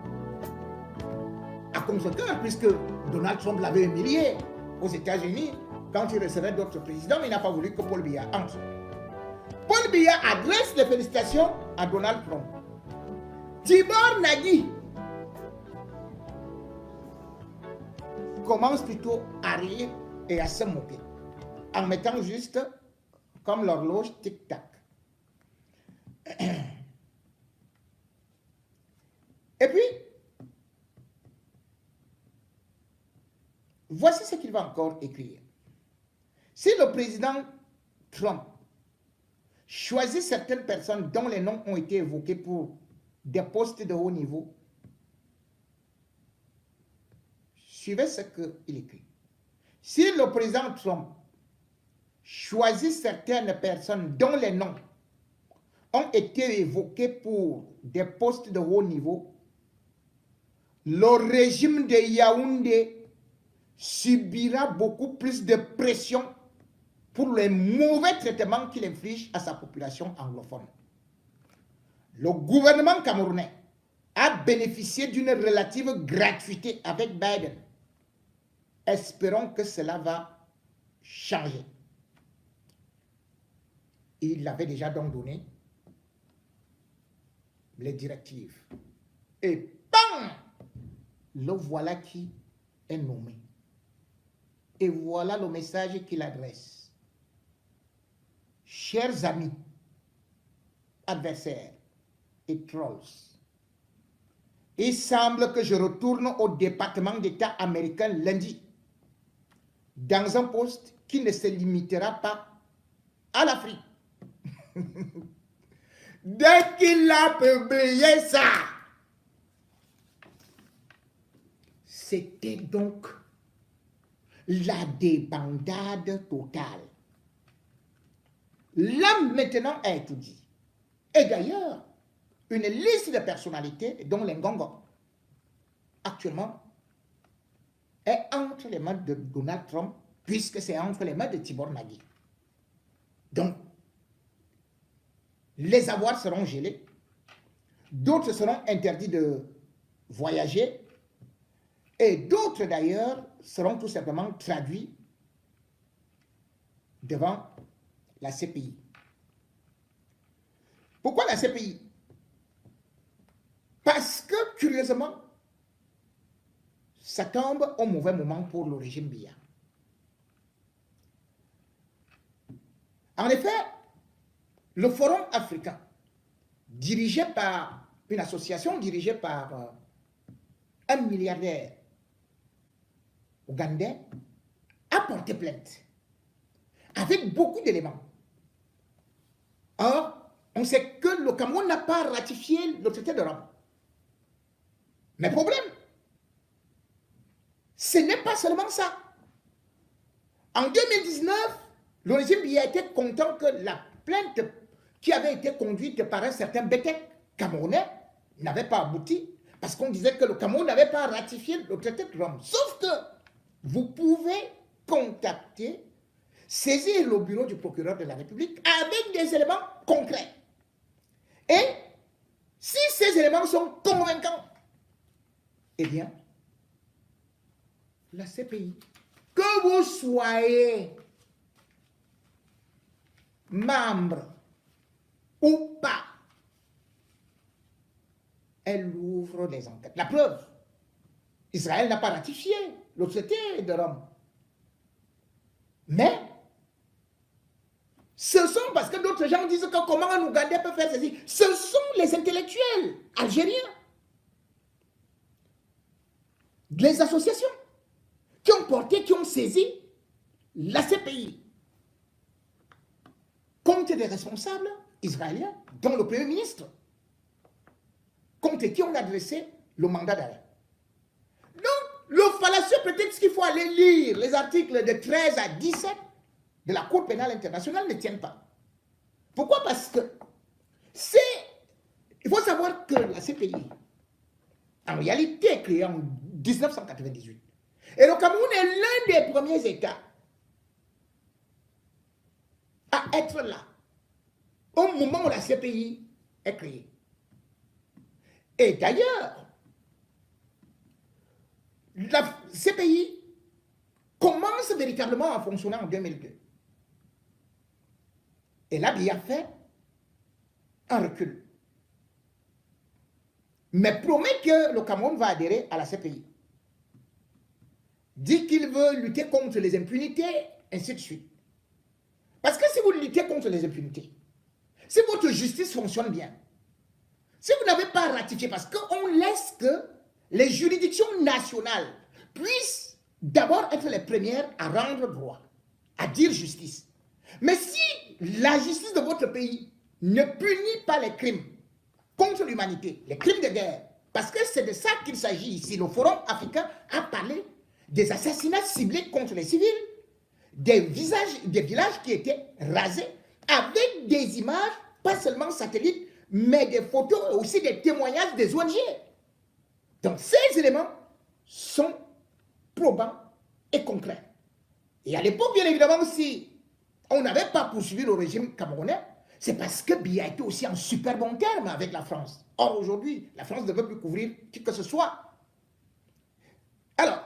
À comme son cœur, puisque Donald Trump l'avait humilié aux États-Unis quand il recevait d'autres présidents, mais il n'a pas voulu que Paul Biya entre. Paul Biya adresse les félicitations à Donald Trump. Tibor Nagi commence plutôt à rire et à se moquer, en mettant juste comme l'horloge tic-tac. Et puis, voici ce qu'il va encore écrire. Si le président Trump choisit certaines personnes dont les noms ont été évoqués pour des postes de haut niveau, suivez ce qu'il écrit. Si le président Trump choisit certaines personnes dont les noms ont été évoqués pour des postes de haut niveau, le régime de Yaoundé subira beaucoup plus de pression pour les mauvais traitements qu'il inflige à sa population anglophone. Le gouvernement camerounais a bénéficié d'une relative gratuité avec Biden. Espérons que cela va changer. Il avait déjà donc donné les directives. Et bam! Le voilà qui est nommé. Et voilà le message qu'il adresse. Chers amis, adversaires et trolls, il semble que je retourne au département d'État américain lundi dans un poste qui ne se limitera pas à l'Afrique. Dès qu'il a publié ça, c'était donc la débandade totale. Là, maintenant, a tout dit. Et d'ailleurs, une liste de personnalités, dont les Ngongo, actuellement, est entre les mains de Donald Trump, puisque c'est entre les mains de Tibor Nagi. Donc, les avoirs seront gelés, d'autres seront interdits de voyager, et d'autres d'ailleurs seront tout simplement traduits devant la CPI. Pourquoi la CPI? Parce que, curieusement, ça tombe au mauvais moment pour le régime Biya. En effet, le Forum africain, dirigé par une association dirigée par un milliardaire ougandais, a porté plainte avec beaucoup d'éléments. Or, on sait que le Cameroun n'a pas ratifié le traité de Rome. Mais problème, ce n'est pas seulement ça. En 2019, le régime Biya était content que la plainte qui avait été conduite par un certain Betek camerounais n'avait pas abouti, parce qu'on disait que le Cameroun n'avait pas ratifié le traité de Rome. Sauf que vous pouvez contacter, saisir le bureau du procureur de la République avec des éléments concrets. Et si ces éléments sont convaincants, eh bien, la CPI, que vous soyez membre ou pas, elle ouvre les enquêtes. La preuve, Israël n'a pas ratifié le traité de Rome. Mais, ce sont, parce que d'autres gens disent que comment un Ougandais peut faire ceci, ce sont les intellectuels algériens, les associations qui ont porté, qui ont saisi la CPI contre des responsables israéliens, dont le Premier ministre. contre qui on a dressé le mandat d'arrêt. Donc, le fallacieux prétexte qu'il faut aller lire les articles de 13 à 17 de la Cour pénale internationale ne tiennent pas. Pourquoi? Parce que il faut savoir que la CPI, en réalité, est créée en 1998. Et le Cameroun est l'un des premiers États à être là, au moment où la CPI est créée. Et d'ailleurs, la CPI commence véritablement à fonctionner en 2002. Et là, il a fait un recul. Mais promet que le Cameroun va adhérer à la CPI. Dit qu'il veut lutter contre les impunités, ainsi de suite. Parce que si vous luttez contre les impunités, si votre justice fonctionne bien, si vous n'avez pas ratifié, parce qu'on laisse que les juridictions nationales puissent d'abord être les premières à rendre droit, à dire justice. Mais si la justice de votre pays ne punit pas les crimes contre l'humanité, les crimes de guerre, parce que c'est de ça qu'il s'agit ici, le Forum africain a parlé des assassinats ciblés contre les civils, des villages qui étaient rasés, avec des images, pas seulement satellites, mais des photos et aussi des témoignages des ONG. Donc ces éléments sont probants et concrets. Et à l'époque, bien évidemment, si on n'avait pas poursuivi le régime camerounais, c'est parce que Biya était aussi en super bon terme avec la France. Or, aujourd'hui, la France ne veut plus couvrir qui que ce soit. Alors,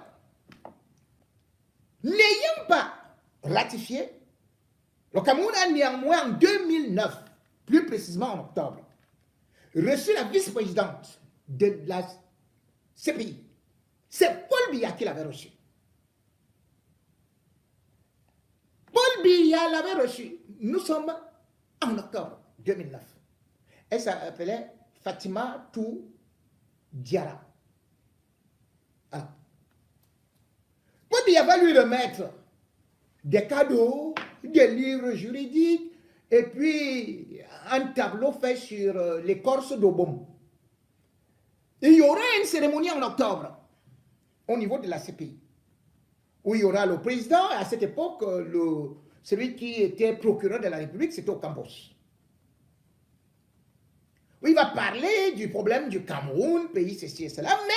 n'ayant pas ratifié, le Cameroun a néanmoins en 2009, plus précisément en octobre, reçu la vice-présidente de la CPI. C'est Paul Biya qui l'avait reçu. Paul Biya l'avait reçu. Nous sommes en octobre 2009. Elle s'appelait Fatima Tou Diarra. Alors, Paul Biya va lui remettre des cadeaux, des livres juridiques, et puis un tableau fait sur l'écorce d'Obom. Il y aura une cérémonie en octobre au niveau de la CPI, où il y aura le président, et à cette époque, celui qui était procureur de la République, c'était au Cambodge. Où il va parler du problème du Cameroun, pays ceci et cela, mais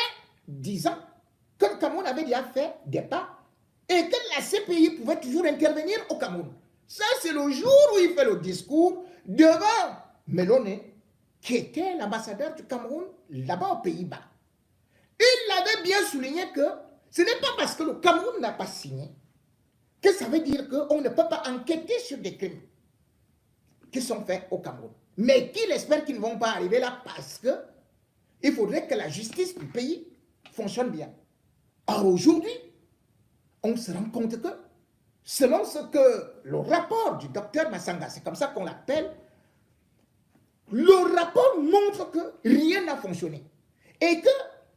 disant que le Cameroun avait déjà fait des pas et que la CPI pouvait toujours intervenir au Cameroun. Ça, c'est le jour où il fait le discours devant Melone, qui était l'ambassadeur du Cameroun là-bas aux Pays-Bas. Il avait bien souligné que ce n'est pas parce que le Cameroun n'a pas signé que ça veut dire qu'on ne peut pas enquêter sur des crimes qui sont faits au Cameroun. Mais qu'il espère qu'ils ne vont pas arriver là parce qu'il faudrait que la justice du pays fonctionne bien. Or, aujourd'hui, on se rend compte que, selon ce que le rapport du docteur Massanga, c'est comme ça qu'on l'appelle, le rapport montre que rien n'a fonctionné. Et que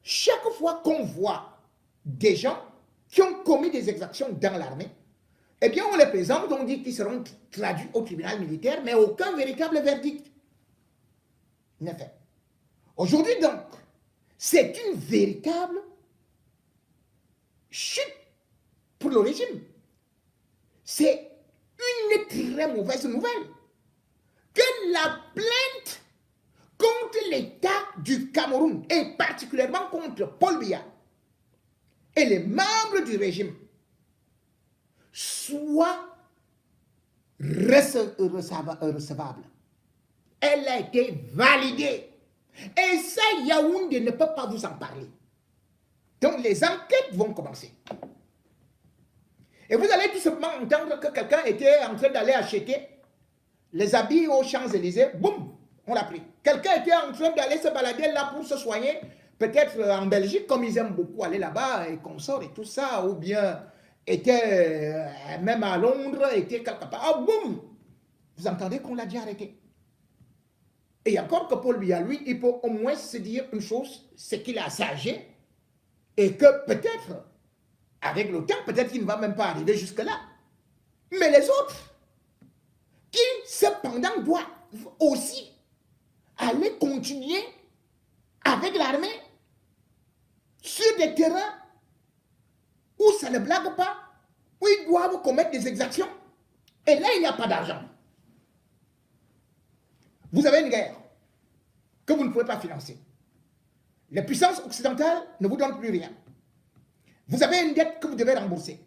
chaque fois qu'on voit des gens qui ont commis des exactions dans l'armée, eh bien on les présente, on dit qu'ils seront traduits au tribunal militaire, mais aucun véritable verdict n'est fait. Aujourd'hui donc, c'est une véritable chute pour le régime. C'est une très mauvaise nouvelle que la plainte contre l'État du Cameroun, et particulièrement contre Paul Biya et les membres du régime, soit recevable. Elle a été validée. Et ça, Yaoundé ne peut pas vous en parler. Donc les enquêtes vont commencer. Et vous allez tout simplement entendre que quelqu'un était en train d'aller acheter les habits aux Champs-Élysées. Boum, on l'a pris. Quelqu'un était en train d'aller se balader là pour se soigner. Peut-être en Belgique, comme ils aiment beaucoup aller là-bas et qu'on sort et tout ça. Ou bien était même à Londres, était quelque part. Ah, boum, vous entendez qu'on l'a déjà arrêté. Et encore que Paul Biya, lui, il peut au moins se dire une chose, c'est qu'il est assez âgé. Et que peut-être, avec le temps, peut-être qu'il ne va même pas arriver jusque-là. Mais les autres, qui cependant doivent aussi aller continuer avec l'armée sur des terrains où ça ne blague pas, où ils doivent commettre des exactions. Et là, il n'y a pas d'argent. Vous avez une guerre que vous ne pouvez pas financer. Les puissances occidentales ne vous donnent plus rien. Vous avez une dette que vous devez rembourser.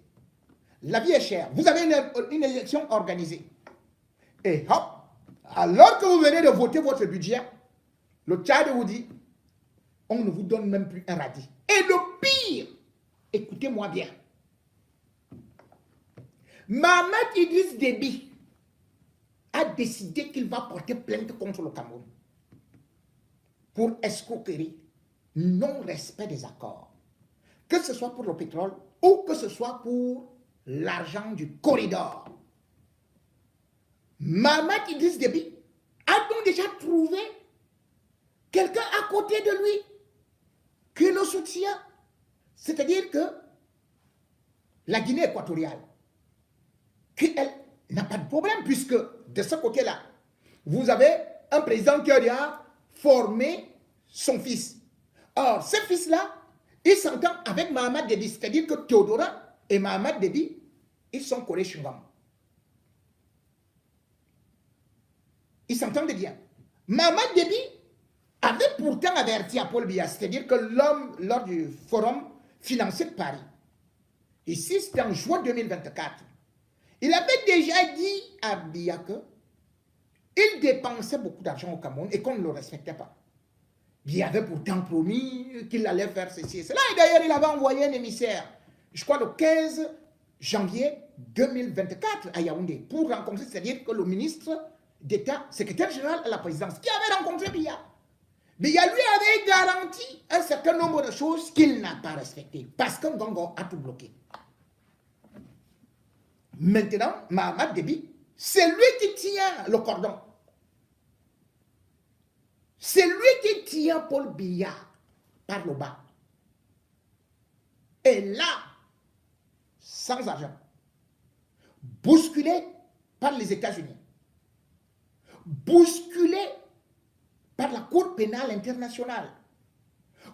La vie est chère. Vous avez une élection organisée. Et hop, alors que vous venez de voter votre budget, le Tchad vous dit, on ne vous donne même plus un radis. Et le pire, écoutez-moi bien, Mahamat Idriss Déby a décidé qu'il va porter plainte contre le Cameroun pour escroquerie, non-respect des accords, que ce soit pour le pétrole ou que ce soit pour l'argent du corridor. Mahamat Idriss Déby a donc déjà trouvé quelqu'un à côté de lui qui le soutient. C'est-à-dire que la Guinée équatoriale, qui elle n'a pas de problème, puisque de ce côté-là, vous avez un président qui a déjà formé son fils. Or, ce fils-là, il s'entend avec Mahamat Déby, c'est-à-dire que Théodora et Mahamat Déby, ils sont collés chewing-gum. Ils s'entendent bien. Mahamat Déby avait pourtant averti à Paul Biya, c'est-à-dire que l'homme, lors du forum financier de Paris, ici c'était en juin 2024, il avait déjà dit à Biya qu'il dépensait beaucoup d'argent au Cameroun et qu'on ne le respectait pas. Il avait pourtant promis qu'il allait faire ceci et cela. Et d'ailleurs, il avait envoyé un émissaire, je crois le 15 janvier 2024 à Yaoundé, pour rencontrer, c'est-à-dire que le ministre d'État, secrétaire général à la présidence, qui avait rencontré Biya. Biya lui avait garanti un certain nombre de choses qu'il n'a pas respectées, parce que Ngongo a tout bloqué. Maintenant, Mahamat Déby, c'est lui qui tient le cordon. C'est lui qui tient Paul Biya par le bas. Et là, sans argent, bousculé par les États-Unis, bousculé par la Cour pénale internationale,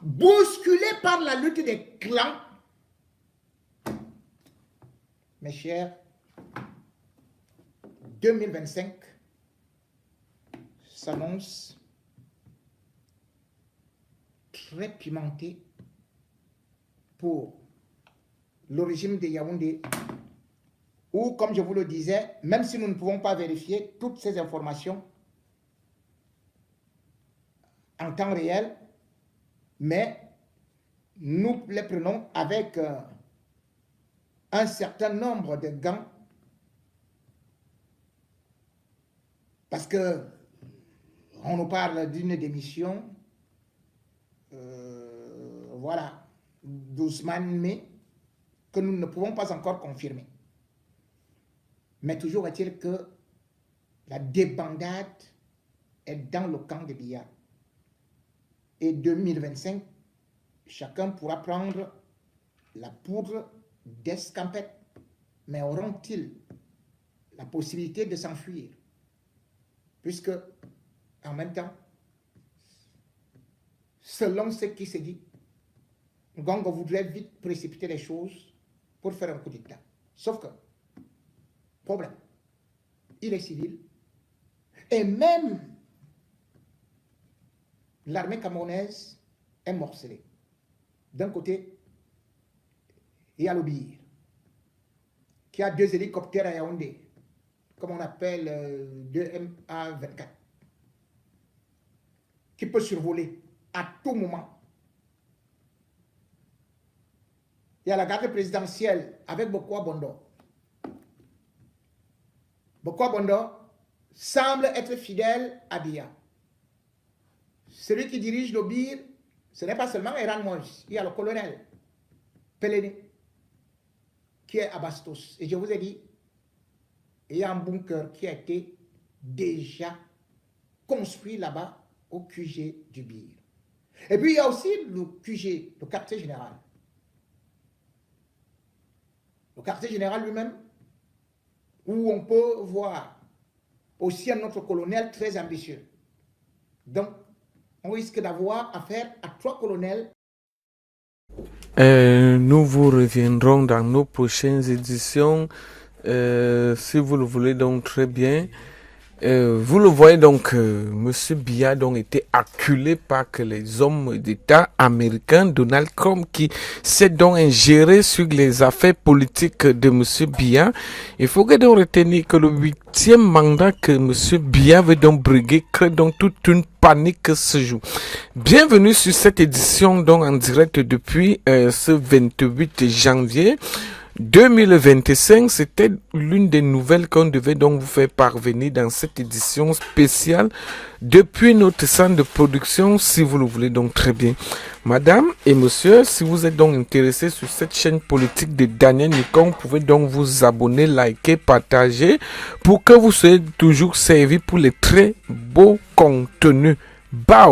bousculé par la lutte des clans, mes chers, 2025 s'annonce très pimenté pour le régime de Yaoundé, où, comme je vous le disais, même si nous ne pouvons pas vérifier toutes ces informations en temps réel, mais nous les prenons avec un certain nombre de gants, parce que on nous parle d'une démission, voilà, d'Ousmane Mé, que nous ne pouvons pas encore confirmer. Mais toujours est-il que la débandade est dans le camp de Biya. Et 2025, chacun pourra prendre la poudre d'escampette. Mais auront-ils la possibilité de s'enfuir? Puisque, en même temps, selon ce qui se dit, Ngongo voudrait vite précipiter les choses pour faire un coup d'État. Sauf que, problème, il est civil. Et même l'armée camerounaise est morcelée. D'un côté, il y a le BIR, qui a 2 hélicoptères à Yaoundé, comme on appelle 2 MA-24, qui peut survoler à tout moment. Il y a la garde présidentielle avec Bokwa Bondo. Bokwa Bondo semble être fidèle à Biya. Celui qui dirige le BIR, ce n'est pas seulement Eran Moïse, il y a le colonel Péléné, qui est à Bastos. Et je vous ai dit, il y a un bunker qui a été déjà construit là-bas au QG du BIR. Et puis il y a aussi le QG, le quartier général. Le quartier général lui-même, où on peut voir aussi un autre colonel très ambitieux. Donc, on risque d'avoir affaire à 3 colonels. Nous vous reviendrons dans nos prochaines éditions, si vous le voulez donc très bien. Vous le voyez donc, Monsieur Biya donc était acculé par que les hommes d'État américains, Donald Trump, qui s'est donc ingéré sur les affaires politiques de Monsieur Biya. Il faut donc retenir que le 8e mandat que Monsieur Biya veut donc briguer crée donc toute une panique ce jour. Bienvenue sur cette édition donc en direct depuis ce 28 janvier. 2025, c'était l'une des nouvelles qu'on devait donc vous faire parvenir dans cette édition spéciale depuis notre centre de production, si vous le voulez donc très bien. Madame et monsieur, si vous êtes donc intéressés sur cette chaîne politique de Daniel Nikon, vous pouvez donc vous abonner, liker, partager pour que vous soyez toujours servis pour les très beaux contenus. Bao!